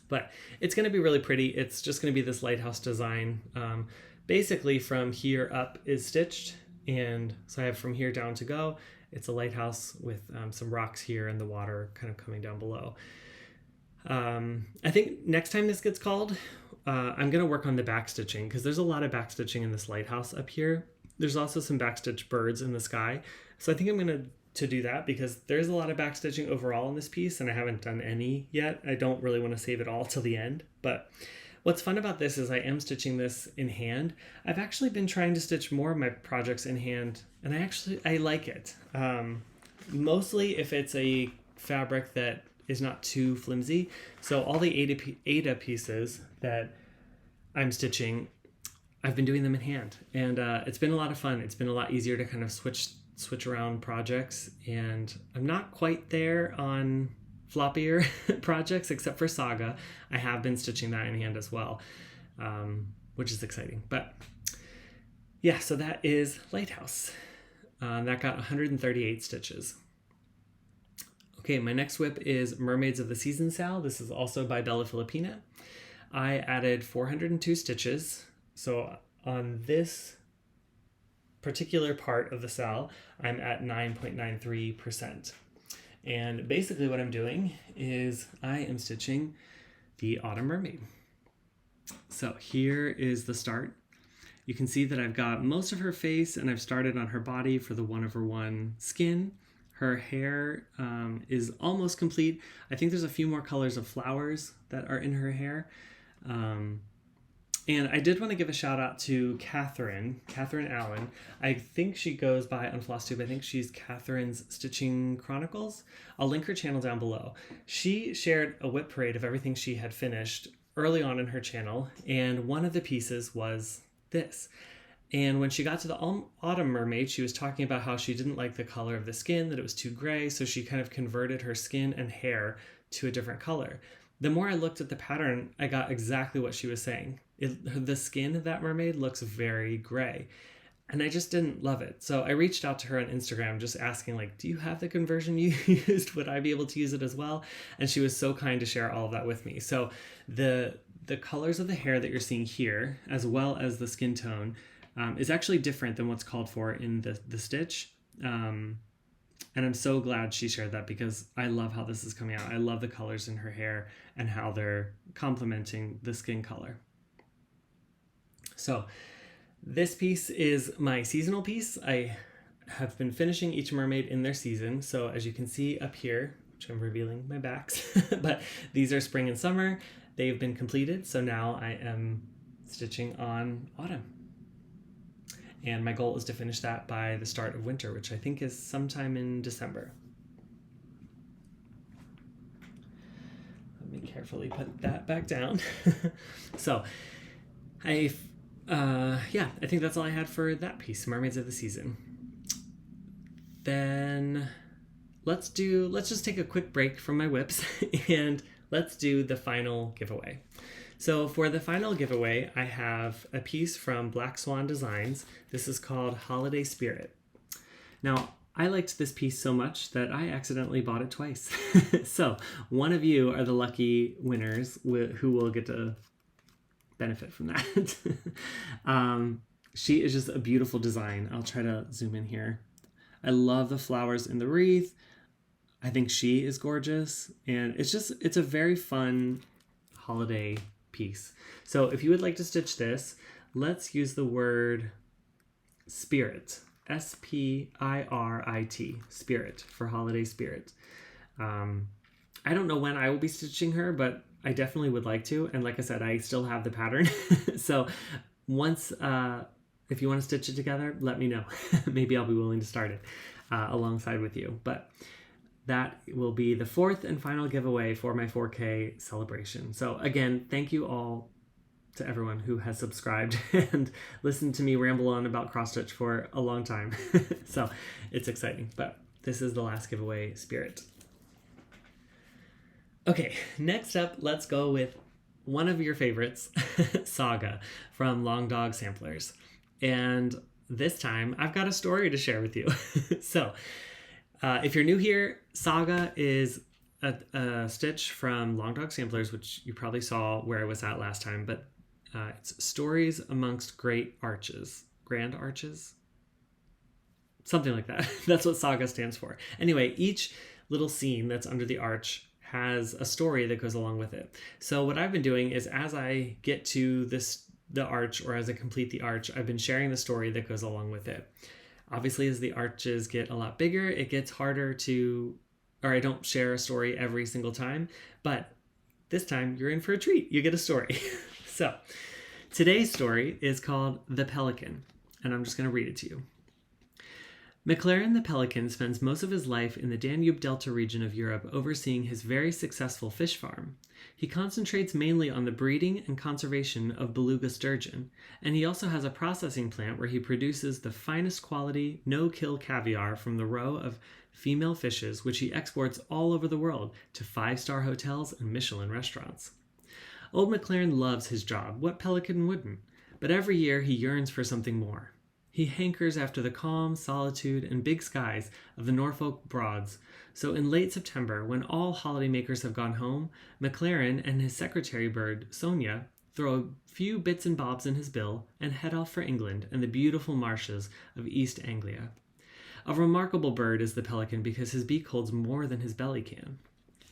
But it's going to be really pretty. It's just going to be this lighthouse design. Basically from here up is stitched, and so I have from here down to go. It's a lighthouse with some rocks here and the water kind of coming down below. I think next time this gets called, I'm going to work on the back stitching, because there's a lot of back stitching in this lighthouse up here. There's also some backstitch birds in the sky. So I think I'm going to do that, because there's a lot of back stitching overall in this piece, and I haven't done any yet. I don't really want to save it all till the end. But what's fun about this is I am stitching this in hand. I've actually been trying to stitch more of my projects in hand, and I like it. Mostly if it's a fabric that is not too flimsy. So all the Ada pieces that I'm stitching, I've been doing them in hand, and it's been a lot of fun. It's been a lot easier to kind of switch around projects, and I'm not quite there on floppier projects except for SAGA. I have been stitching that in hand as well, which is exciting. But yeah, so that is Lighthouse. That got 138 stitches. Okay, my next WIP is Mermaids of the Season Sal. This is also by Bella Filipina. I added 402 stitches. So on this particular part of the sal, I'm at 9.93%. And basically what I'm doing is I am stitching the Autumn Mermaid. So here is the start. You can see that I've got most of her face, and I've started on her body for the 1/1 skin. Her hair is almost complete. I think there's a few more colors of flowers that are in her hair. And I did want to give a shout out to Catherine Allen. I think she goes by on Flosstube. I think she's Catherine's Stitching Chronicles. I'll link her channel down below. She shared a WIP parade of everything she had finished early on in her channel, and one of the pieces was this. And when she got to the Autumn Mermaid, she was talking about how she didn't like the color of the skin, that it was too gray, so she kind of converted her skin and hair to a different color. The more I looked at the pattern, I got exactly what she was saying. The skin of that mermaid looks very gray, and I just didn't love it. So I reached out to her on Instagram just asking, like, do you have the conversion you used? Would I be able to use it as well? And she was so kind to share all of that with me. So the colors of the hair that you're seeing here, as well as the skin tone, is actually different than what's called for in the stitch. And I'm so glad she shared that, because I love how this is coming out. I love the colors in her hair and how they're complementing the skin color. So this piece is my seasonal piece. I have been finishing each mermaid in their season. So as you can see up here, which I'm revealing my backs, but these are spring and summer. They've been completed. So now I am stitching on autumn. And my goal is to finish that by the start of winter, which I think is sometime in December. Let me carefully put that back down. So I think that's all I had for that piece, Mermaids of the Season. Then let's just take a quick break from my WIPs and let's do the final giveaway. So for the final giveaway, I have a piece from Black Swan Designs. This is called Holiday Spirit. Now, I liked this piece so much that I accidentally bought it twice. So one of you are the lucky winners who will get to benefit from that. She is just a beautiful design. I'll try to zoom in here. I love the flowers in the wreath. I think she is gorgeous. And it's a very fun holiday piece. So if you would like to stitch this, let's use the word spirit, S-P-I-R-I-T, spirit, for holiday spirit. I don't know when I will be stitching her, but I definitely would like to. And like I said, I still have the pattern. So once, if you want to stitch it together, let me know. Maybe I'll be willing to start it alongside with you. But that will be the fourth and final giveaway for my 4K celebration. So again, thank you all to everyone who has subscribed and listened to me ramble on about cross stitch for a long time. So it's exciting. But this is the last giveaway, Spirit. Okay, next up, let's go with one of your favorites, SAGA from Long Dog Samplers. And this time, I've got a story to share with you. So, if you're new here, SAGA is a stitch from Long Dog Samplers, which you probably saw where I was at last time, but it's Stories Amongst Great Arches. Grand Arches? Something like that. That's what SAGA stands for. Anyway, each little scene that's under the arch has a story that goes along with it. So what I've been doing is as I get to the arch, or as I complete the arch, I've been sharing the story that goes along with it. Obviously, as the arches get a lot bigger, it gets harder or I don't share a story every single time, but this time you're in for a treat. You get a story. So today's story is called The Pelican, and I'm just going to read it to you. McLaren the Pelican spends most of his life in the Danube Delta region of Europe overseeing his very successful fish farm. He concentrates mainly on the breeding and conservation of beluga sturgeon, and he also has a processing plant where he produces the finest quality, no-kill caviar from the roe of female fishes, which he exports all over the world to 5-star hotels and Michelin restaurants. Old McLaren loves his job. What pelican wouldn't? But every year he yearns for something more. He hankers after the calm, solitude, and big skies of the Norfolk Broads. So in late September, when all holidaymakers have gone home, McLaren and his secretary bird, Sonia, throw a few bits and bobs in his bill and head off for England and the beautiful marshes of East Anglia. A remarkable bird is the pelican because his beak holds more than his belly can.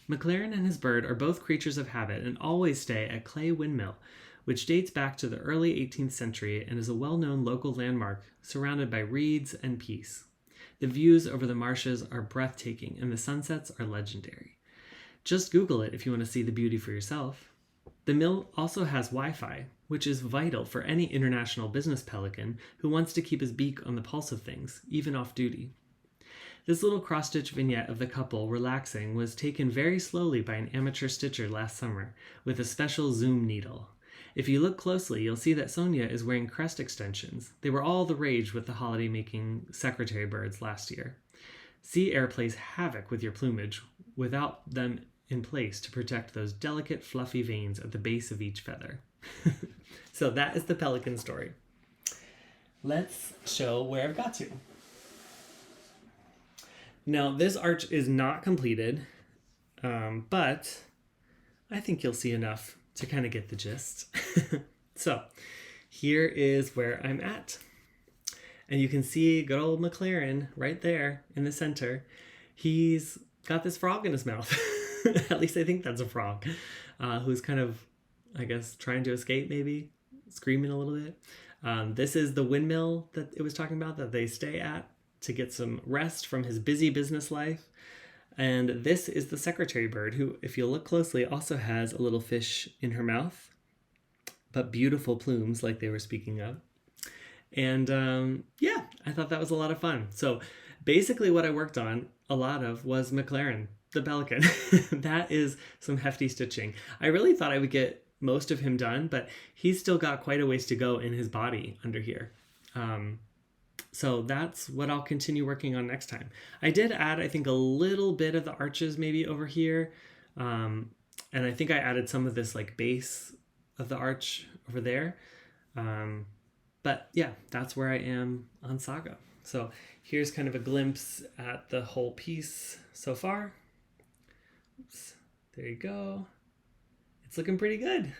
McLaren and his bird are both creatures of habit and always stay at Clay Windmill, which dates back to the early 18th century and is a well-known local landmark surrounded by reeds and peace. The views over the marshes are breathtaking and the sunsets are legendary. Just Google it if you want to see the beauty for yourself. The mill also has Wi-Fi, which is vital for any international business pelican who wants to keep his beak on the pulse of things, even off duty. This little cross-stitch vignette of the couple relaxing was taken very slowly by an amateur stitcher last summer with a special zoom needle. If you look closely, you'll see that Sonia is wearing crest extensions. They were all the rage with the holiday-making secretary birds last year. Sea air plays havoc with your plumage without them in place to protect those delicate, fluffy veins at the base of each feather. So that is the pelican story. Let's show where I've got to. Now, this arch is not completed, but I think you'll see enough to kind of get the gist. So here is where I'm at. And you can see good old McLaren right there in the center. He's got this frog in his mouth. At least I think that's a frog, who's kind of, I guess, trying to escape maybe, screaming a little bit. This is the windmill that it was talking about that they stay at to get some rest from his busy business life. And this is the secretary bird who, if you look closely, also has a little fish in her mouth, but beautiful plumes like they were speaking of. And yeah, I thought that was a lot of fun. So basically what I worked on a lot of was McLaren, the pelican. That is some hefty stitching. I really thought I would get most of him done, but he's still got quite a ways to go in his body under here. So that's what I'll continue working on next time. I did add, I think, a little bit of the arches maybe over here. And I think I added some of this like base of the arch over there. But yeah, that's where I am on SAGA. So here's kind of a glimpse at the whole piece so far. Oops, there you go. It's looking pretty good.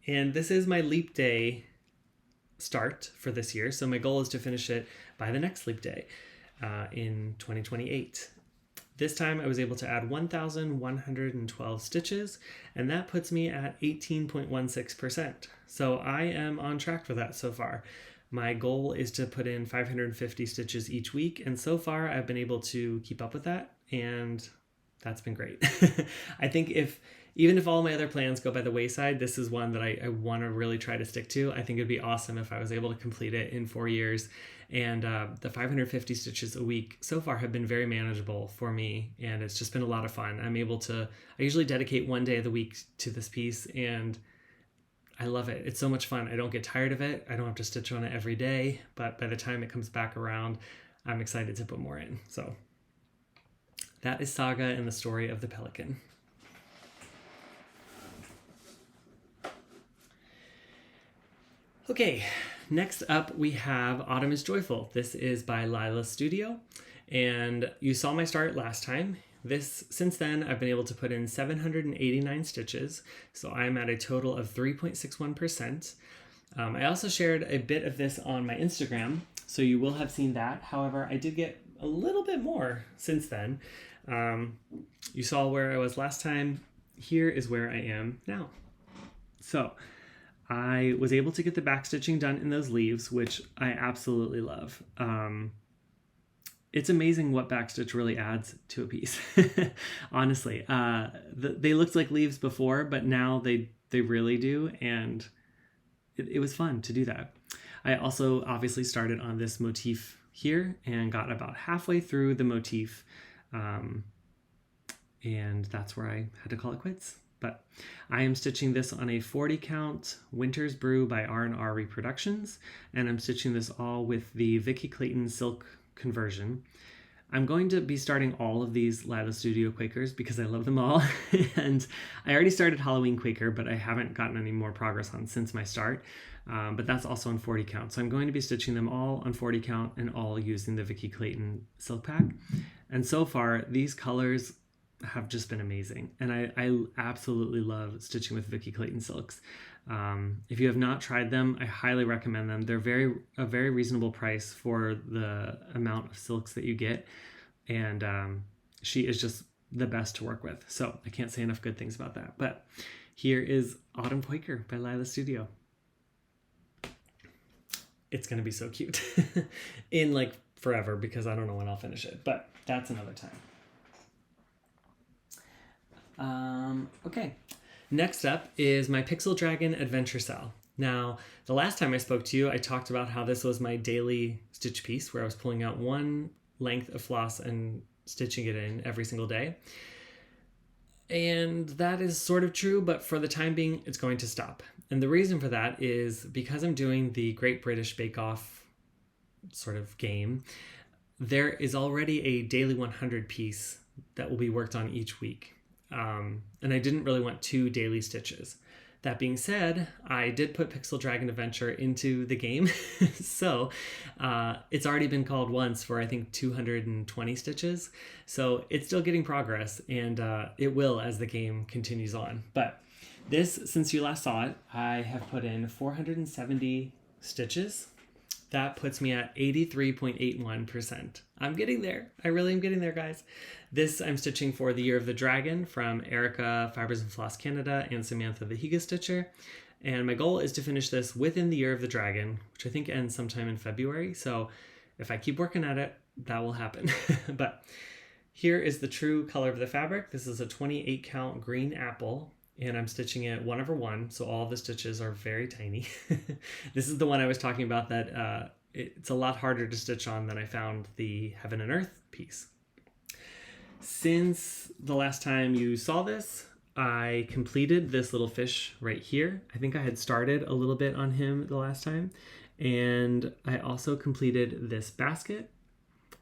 And this is my leap day start for this year. So my goal is to finish it by the next leap day in 2028. This time I was able to add 1,112 stitches, and that puts me at 18.16%. So I am on track for that so far. My goal is to put in 550 stitches each week, and so far I've been able to keep up with that, and that's been great. I think even if all my other plans go by the wayside, this is one that I want to really try to stick to. I think it'd be awesome if I was able to complete it in 4 years. And the 550 stitches a week so far have been very manageable for me, and it's just been a lot of fun. I usually dedicate one day of the week to this piece, and I love it. It's so much fun. I don't get tired of it. I don't have to stitch on it every day, but by the time it comes back around, I'm excited to put more in. So That is Saga and the Story of the Pelican. Okay, next up we have Autumn is Joyful. This is by Lila Studio, and you saw my start last time. Since then, I've been able to put in 789 stitches, so I'm at a total of 3.61%. I also shared a bit of this on my Instagram, so you will have seen that. However, I did get a little bit more since then. You saw where I was last time. Here is where I am now. So I was able to get the back stitching done in those leaves, which I absolutely love. It's amazing what backstitch really adds to a piece. Honestly, they looked like leaves before, but now they really do, and it was fun to do that. I also obviously started on this motif here and got about halfway through the motif, and that's where I had to call it quits. But I am stitching this on a 40 count Winter's Brew by R&R Reproductions, and I'm stitching this all with the Vicky Clayton silk conversion. I'm going to be starting all of these Lila Studio Quakers because I love them all. And I already started Halloween Quaker, but I haven't gotten any more progress on since my start. But that's also on 40 count. So I'm going to be stitching them all on 40 count and all using the Vicky Clayton silk pack. And so far, these colors have just been amazing. And I absolutely love stitching with Vicky Clayton silks. If you have not tried them, I highly recommend them. They're a very reasonable price for the amount of silks that you get. And she is just the best to work with. So I can't say enough good things about that. But here is Autumn Quaker by Lila Studio. It's going to be so cute in like forever because I don't know when I'll finish it, but that's another time. Okay, next up is my Pixel Dragon Adventure Cell. Now, the last time I spoke to you, I talked about how this was my daily stitch piece where I was pulling out one length of floss and stitching it in every single day. And that is sort of true, but for the time being, it's going to stop. And the reason for that is because I'm doing the Great British Bake Off sort of game, there is already a daily 100 piece that will be worked on each week. And I didn't really want 2 daily stitches. That being said, I did put Pixel Dragon Adventure into the game. So it's already been called once for I think 220 stitches. So it's still getting progress, and it will as the game continues on. But this, since you last saw it, I have put in 470 stitches. That puts me at 83.81%. I'm getting there. I really am getting there, guys. This I'm stitching for the Year of the Dragon from Erica Fibers and Floss Canada and Samantha the Higa Stitcher. And my goal is to finish this within the Year of the Dragon, which I think ends sometime in February. So if I keep working at it, that will happen. But here is the true color of the fabric. This is a 28 count green apple, and I'm stitching it 1/1, so all the stitches are very tiny. This is the one I was talking about that it's a lot harder to stitch on than I found the Heaven and Earth piece. Since the last time you saw this, I completed this little fish right here. I think I had started a little bit on him the last time, and I also completed this basket,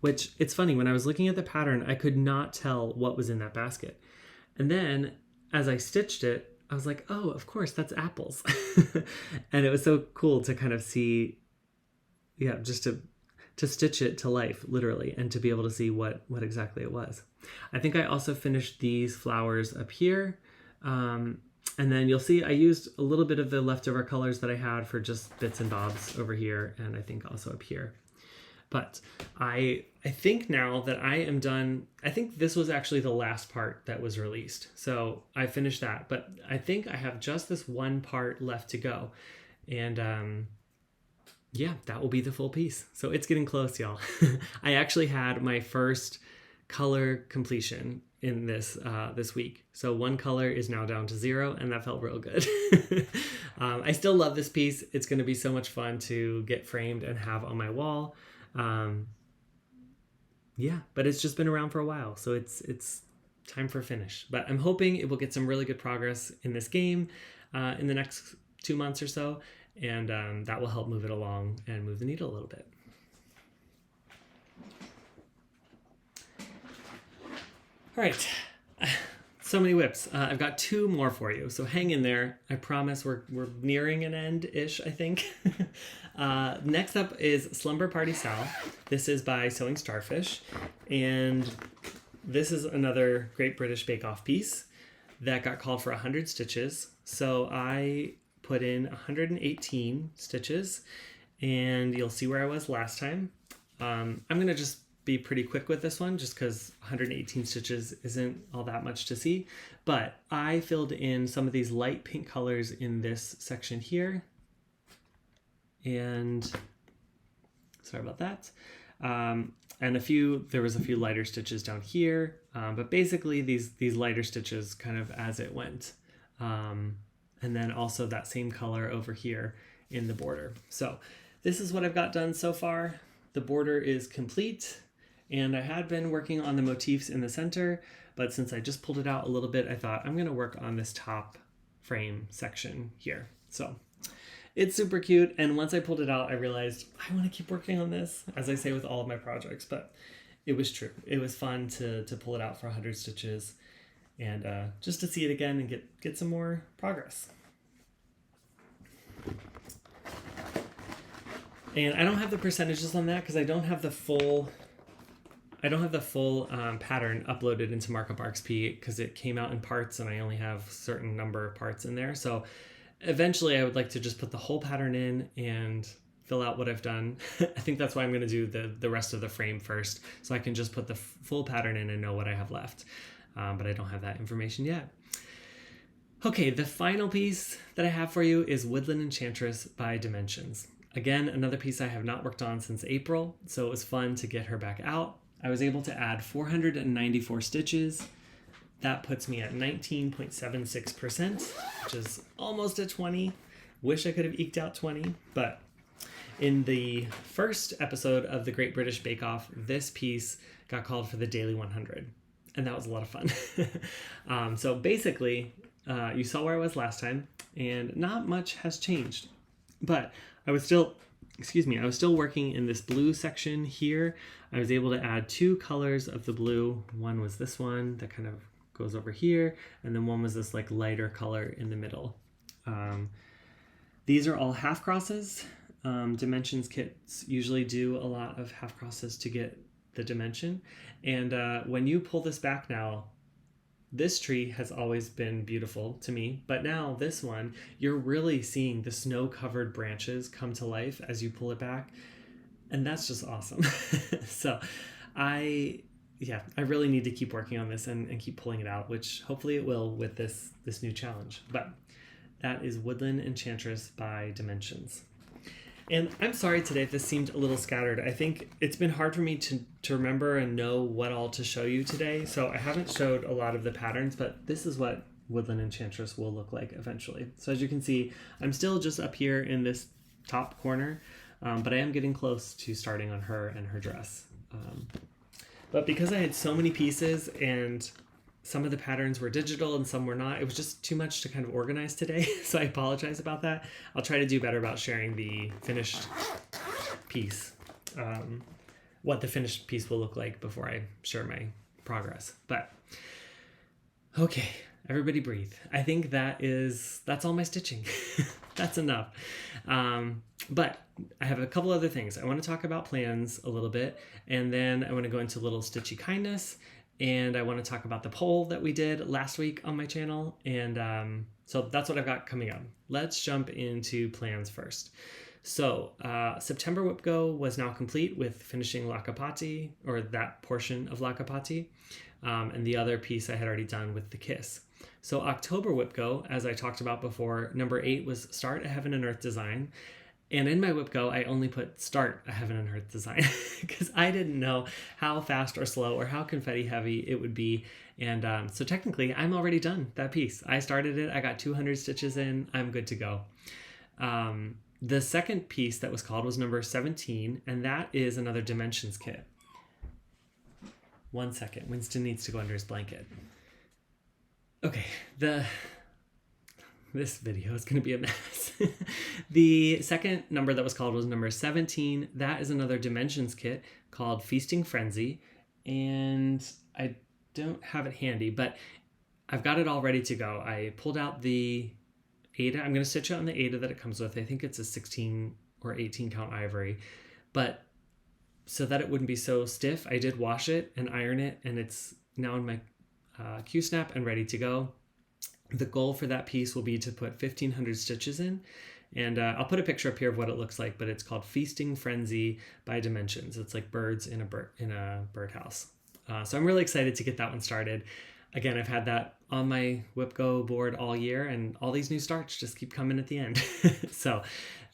which it's funny, when I was looking at the pattern, I could not tell what was in that basket. And then as I stitched it, I was like, oh, of course, that's apples. And it was so cool to kind of see, yeah, just to stitch it to life, literally, and to be able to see what exactly it was. I think I also finished these flowers up here. And then you'll see I used a little bit of the leftover colors that I had for just bits and bobs over here, and I think also up here. But I think now that I am done, I think this was actually the last part that was released. So I finished that, but I think I have just this one part left to go. And yeah, that will be the full piece. So it's getting close, y'all. I actually had my first color completion in this week. So one color is now down to 0, and that felt real good. I still love this piece. It's going to be so much fun to get framed and have on my wall. Yeah, but it's just been around for a while, so it's time for a finish. But I'm hoping it will get some really good progress in this game in the next 2 months or so, and that will help move it along and move the needle a little bit. All right. So many whips. I've got 2 more for you, so hang in there. I promise we're nearing an end-ish, I think. Next up is Slumber Party Sal. This is by Sewing Starfish, and this is another Great British Bake Off piece that got called for 100 stitches. So I put in 118 stitches, and you'll see where I was last time. I'm going to just be pretty quick with this one just because 118 stitches isn't all that much to see, but I filled in some of these light pink colors in this section here, and sorry about that, and there was a few lighter stitches down here, but basically these lighter stitches kind of as it went, and then also that same color over here in the border. So this is what I've got done so far. The border is complete. And I had been working on the motifs in the center, but since I just pulled it out a little bit, I thought I'm going to work on this top frame section here. So it's super cute. And once I pulled it out, I realized I want to keep working on this, as I say with all of my projects, but it was true. It was fun to pull it out for 100 stitches and just to see it again and get some more progress. And I don't have the percentages on that because I don't have the full pattern uploaded into Markup RxP because it came out in parts and I only have a certain number of parts in there. So eventually I would like to just put the whole pattern in and fill out what I've done. I think that's why I'm going to do the rest of the frame first, so I can just put the full pattern in and know what I have left. But I don't have that information yet. Okay, the final piece that I have for you is Woodland Enchantress by Dimensions. Again, another piece I have not worked on since April, so it was fun to get her back out. I was able to add 494 stitches. That puts me at 19.76%, which is almost at 20. Wish I could have eked out 20, but in the first episode of the Great British Bake Off, this piece got called for the Daily 100, and that was a lot of fun. So basically, you saw where I was last time, and not much has changed, but I was still working in this blue section here. I was able to add 2 colors of the blue. One was this one that kind of goes over here, and then one was this like lighter color in the middle. These are all half crosses. Dimensions kits usually do a lot of half crosses to get the dimension. And when you pull this back now, this tree has always been beautiful to me, but now this one, you're really seeing the snow-covered branches come to life as you pull it back, and that's just awesome. So I really need to keep working on this and keep pulling it out, which hopefully it will with this new challenge. But that is Woodland Enchantress by Dimensions. And I'm sorry today if this seemed a little scattered. I think it's been hard for me to remember and know what all to show you today. So I haven't showed a lot of the patterns, but this is what Woodland Enchantress will look like eventually. So as you can see, I'm still just up here in this top corner, but I am getting close to starting on her and her dress. But because I had so many pieces and some of the patterns were digital and some were not, it was just too much to kind of organize today. So I apologize about that. I'll try to do better about sharing the finished piece, what the finished piece will look like before I share my progress. But okay, everybody breathe. I think that's all my stitching. That's enough. But I have a couple other things. I want to talk about plans a little bit, and then I want to go into a little Stitchy kindness, and I want to talk about the poll that we did last week on my channel. And so that's what I've got coming up. Let's jump into plans first. So September Whip Go was now complete with finishing Lakapati, or that portion of Lakapati, and the other piece I had already done with the Kiss. So October Whip Go, as I talked about before, number 8 was Start a Heaven and Earth Design. And in my Whip Go, I only put Start a Heaven and Earth Design because I didn't know how fast or slow or how confetti heavy it would be. And so technically, I'm already done that piece. I started it. I got 200 stitches in. I'm good to go. The second piece that was called was number 17, and that is another Dimensions kit. 1 second. Winston needs to go under his blanket. Okay, this video is going to be a mess. The second number that was called was number 17. That is another Dimensions kit called Feasting Frenzy. And I don't have it handy, but I've got it all ready to go. I pulled out the Aida. I'm going to stitch it on the Aida that it comes with. I think it's a 16 or 18 count ivory, but so that it wouldn't be so stiff, I did wash it and iron it, and it's now in my Q-snap and ready to go. The goal for that piece will be to put 1,500 stitches in, and I'll put a picture up here of what it looks like, but it's called Feasting Frenzy by Dimensions. It's like birds in a birdhouse. So I'm really excited to get that one started. Again, I've had that on my Whip Go board all year, and all these new starts just keep coming at the end. So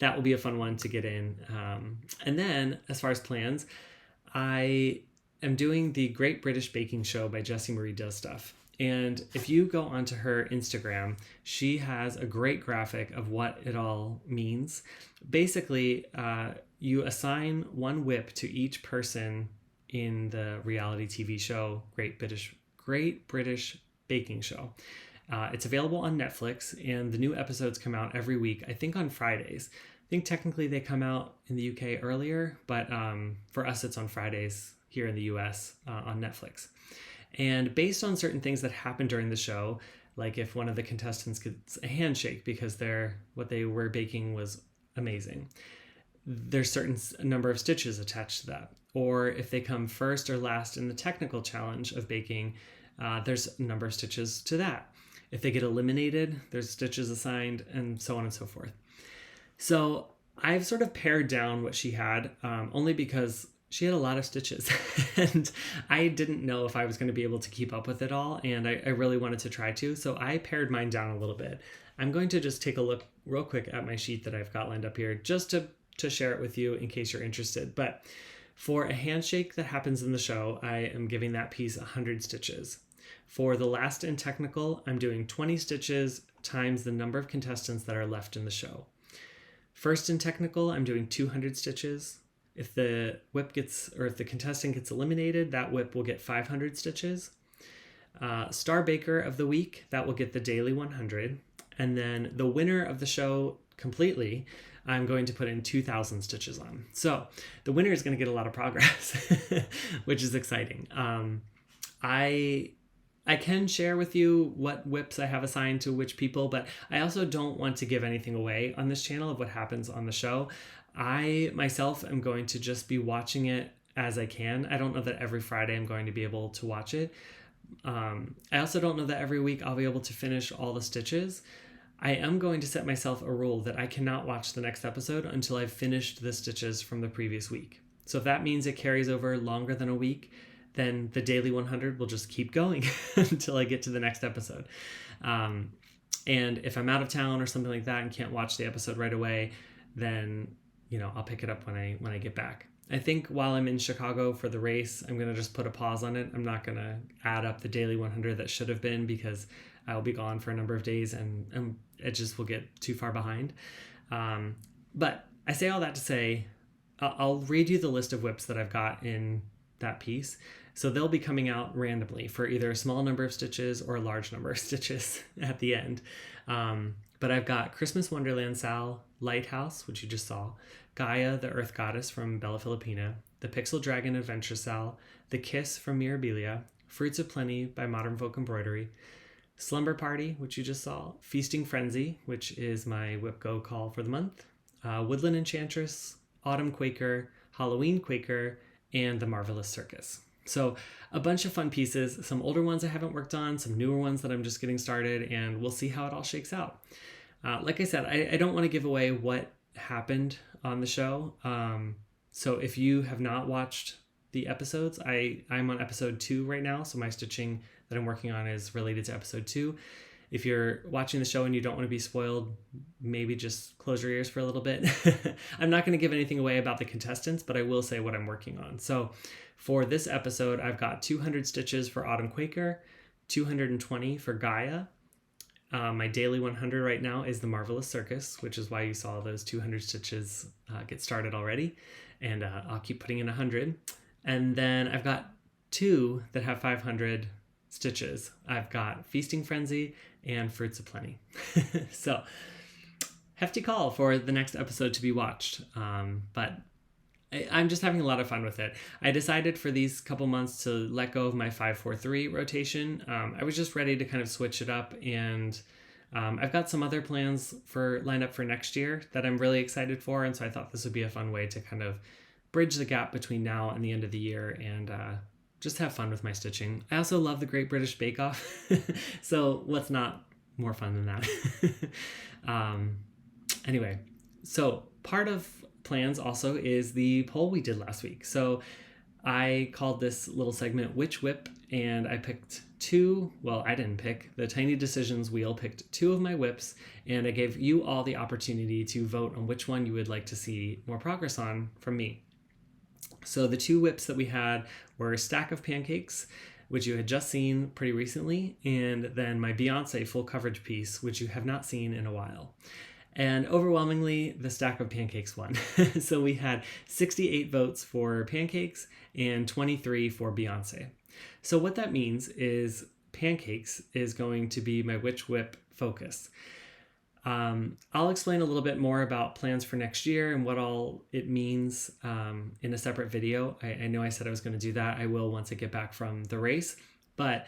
that will be a fun one to get in. And then as far as plans, I am doing the Great British Baking Show by Jessie Marie Does Stuff. And if you go onto her Instagram, she has a great graphic of what it all means. Basically, you assign one whip to each person in the reality TV show Great British Baking Show. It's available on Netflix, and the new episodes come out every week, I think on Fridays. I think technically they come out in the UK earlier, but for us it's on Fridays here in the US on Netflix. And based on certain things that happen during the show, like if one of the contestants gets a handshake because what they were baking was amazing, there's certain number of stitches attached to that. Or if they come first or last in the technical challenge of baking, there's a number of stitches to that. If they get eliminated, there's stitches assigned, and so on and so forth. So I've sort of pared down what she had, only because she had a lot of stitches and I didn't know if I was going to be able to keep up with it all, and I really wanted to try to, so I pared mine down a little bit. I'm going to just take a look real quick at my sheet that I've got lined up here just to share it with you in case you're interested. But for a handshake that happens in the show, I am giving that piece 100 stitches. For the last in technical, I'm doing 20 stitches times the number of contestants that are left in the show. First in technical, I'm doing 200 stitches. If the contestant gets eliminated, that whip will get 500 stitches. Star Baker of the week, that will get the daily 100. And then the winner of the show completely, I'm going to put in 2,000 stitches on. So the winner is going to get a lot of progress, which is exciting. I can share with you what whips I have assigned to which people, but I also don't want to give anything away on this channel of what happens on the show. I myself am going to just be watching it as I can. I don't know that every Friday I'm going to be able to watch it. I also don't know that every week I'll be able to finish all the stitches. I am going to set myself a rule that I cannot watch the next episode until I've finished the stitches from the previous week. So if that means it carries over longer than a week, then the daily 100 will just keep going until I get to the next episode. And if I'm out of town or something like that and can't watch the episode right away, then I'll pick it up when I get back. I think while I'm in Chicago for the race, I'm going to just put a pause on it. I'm not going to add up the daily 100 that should have been, because I'll be gone for a number of days and it just will get too far behind. But I say all that to say, I'll read you the list of whips that I've got in that piece. So they'll be coming out randomly for either a small number of stitches or a large number of stitches at the end. But I've got Christmas Wonderland Sal, Lighthouse, which you just saw, Gaia, the Earth Goddess from Bella Filipina, the Pixel Dragon Adventure Sal, The Kiss from Mirabilia, Fruits of Plenty by Modern Folk Embroidery, Slumber Party, which you just saw, Feasting Frenzy, which is my Whip Go call for the month, Woodland Enchantress, Autumn Quaker, Halloween Quaker, and The Marvelous Circus. So a bunch of fun pieces, some older ones I haven't worked on, some newer ones that I'm just getting started, and we'll see how it all shakes out. Like I said, I don't want to give away what happened on the show. So if you have not watched the episodes, I'm on episode 2 right now. So my stitching that I'm working on is related to episode 2. If you're watching the show and you don't want to be spoiled, maybe just close your ears for a little bit. I'm not going to give anything away about the contestants, but I will say what I'm working on. So for this episode, I've got 200 stitches for Autumn Quaker, 220 for Gaia. My daily 100 right now is The Marvelous Circus, which is why you saw those 200 stitches get started already. And I'll keep putting in 100. And then I've got 2 that have 500 stitches. I've got Feasting Frenzy and Fruits of Plenty. So hefty call for the next episode to be watched. But I'm just having a lot of fun with it. I decided for these couple months to let go of my 5-4-3 rotation. I was just ready to kind of switch it up, and I've got some other plans lined up for next year that I'm really excited for, and so I thought this would be a fun way to kind of bridge the gap between now and the end of the year and just have fun with my stitching. I also love the Great British Bake Off, so what's not more fun than that? Anyway, so part of plans also is the poll we did last week. So I called this little segment Witch Whip, and I picked I didn't pick. The Tiny Decisions wheel picked 2 of my whips, and I gave you all the opportunity to vote on which one you would like to see more progress on from me. So the 2 whips that we had were Stack of Pancakes, which you had just seen pretty recently, and then my Beyonce full coverage piece, which you have not seen in a while. And overwhelmingly, the Stack of Pancakes won. So we had 68 votes for Pancakes and 23 for Beyonce. So what that means is Pancakes is going to be my Witch Whip focus. I'll explain a little bit more about plans for next year and what all it means in a separate video. I know I said I was going to do that. I will once I get back from the race. But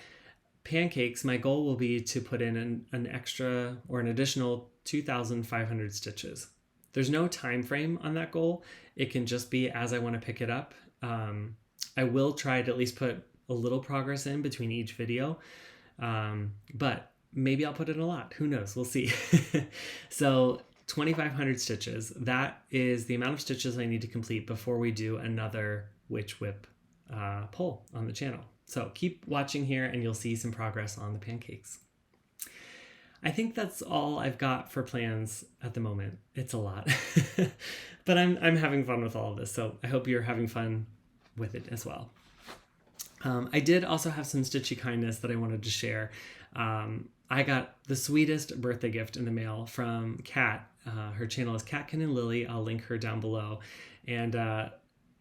Pancakes, my goal will be to put in an extra or an additional 2,500 stitches. There's no time frame on that goal. It can just be as I want to pick it up. I will try to at least put a little progress in between each video, but maybe I'll put in a lot. Who knows? We'll see. So 2,500 stitches. That is the amount of stitches I need to complete before we do another Witch Whip poll on the channel. So keep watching here and you'll see some progress on the pancakes. I think that's all I've got for plans at the moment. It's a lot, but I'm having fun with all of this. So I hope you're having fun with it as well. I did also have some Stitchy kindness that I wanted to share. I got the sweetest birthday gift in the mail from Kat. Her channel is Catkin and Lily. I'll link her down below. And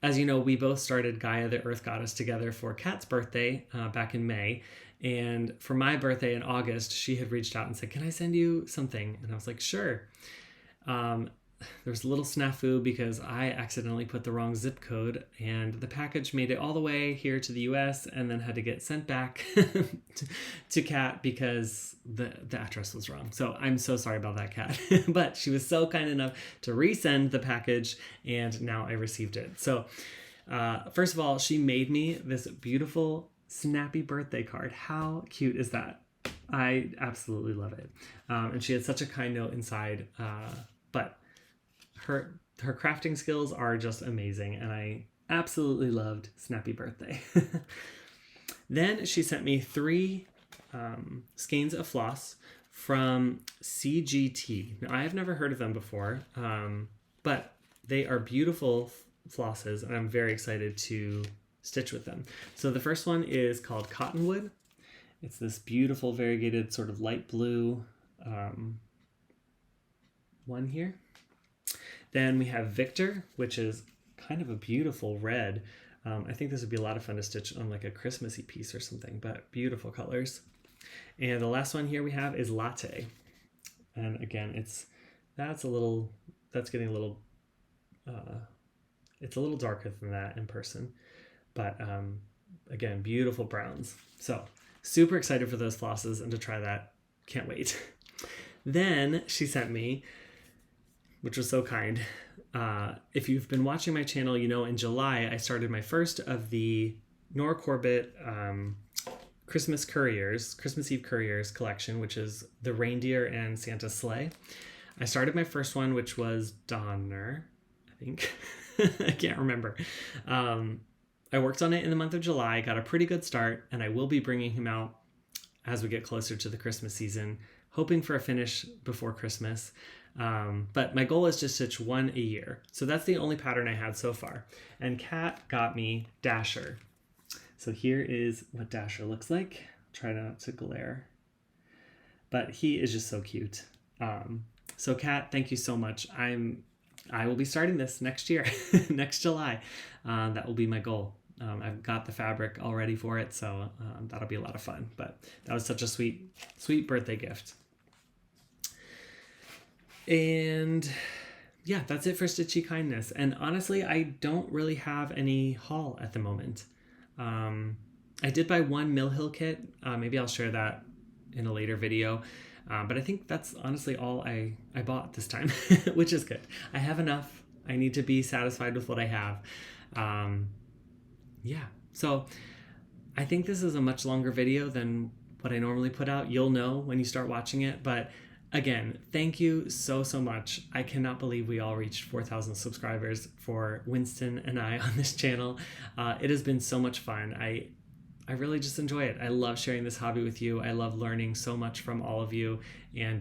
as you know, we both started Gaia the Earth Goddess together for Kat's birthday back in May. And for my birthday in August, she had reached out and said, "Can I send you something?" And I was like, "Sure." There was a little snafu because I accidentally put the wrong zip code, and the package made it all the way here to the US and then had to get sent back to Kat because the address was wrong. So I'm so sorry about that, Kat. But she was so kind enough to resend the package, and now I received it. So first of all, she made me this beautiful snappy birthday card. How cute is that? I absolutely love it. And she had such a kind note inside, but her crafting skills are just amazing, and I absolutely loved Snappy Birthday. Then she sent me 3 skeins of floss from CGT. Now, I have never heard of them before, but they are beautiful flosses, and I'm very excited to stitch with them. So the first one is called Cottonwood. It's this beautiful variegated sort of light blue one here. Then we have Victor, which is kind of a beautiful red. I think this would be a lot of fun to stitch on like a Christmassy piece or something, but beautiful colors. And the last one here we have is Latte. And again, it's getting a little, it's a little darker than that in person, but again, beautiful browns. So super excited for those flosses and to try that. Can't wait. Then she sent me, which was so kind. If you've been watching my channel, you know in July I started my first of the Nora Corbett Christmas Eve Couriers collection, which is the reindeer and Santa's sleigh. I started my first one, which was Donner, I think. I can't remember. I worked on it in the month of July, got a pretty good start, and I will be bringing him out as we get closer to the Christmas season, hoping for a finish before Christmas. But my goal is to stitch 1 a year. So that's the only pattern I had so far. And Kat got me Dasher. So here is what Dasher looks like. Try not to glare. But he is just so cute. So Kat, thank you so much. I will be starting this next year, next July. That will be my goal. I've got the fabric all ready for it, so that'll be a lot of fun. But that was such a sweet birthday gift. And yeah, that's it for Stitchy Kindness. And honestly, I don't really have any haul at the moment. I did buy one Mill Hill kit. Maybe I'll share that in a later video. But I think that's honestly all I bought this time, which is good. I have enough. I need to be satisfied with what I have. Yeah, so I think this is a much longer video than what I normally put out. You'll know when you start watching it, but again, thank you so much. I cannot believe we all reached 4,000 subscribers for Winston and I on this channel. It has been so much fun. I really just enjoy it. I love sharing this hobby with you. I love learning so much from all of you and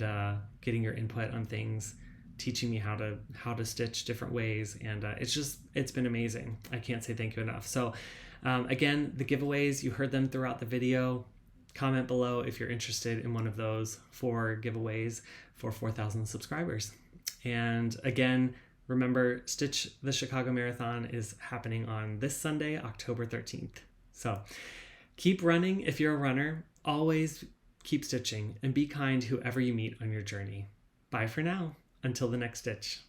getting your input on things, teaching me how to stitch different ways. And it's been amazing. I can't say thank you enough. So again, the giveaways, you heard them throughout the video. Comment below if you're interested in one of those 4 giveaways for 4,000 subscribers. And again, remember, Stitch the Chicago Marathon is happening on this Sunday, October 13th. So keep running if you're a runner. Always keep stitching and be kind whoever you meet on your journey. Bye for now. Until the next stitch.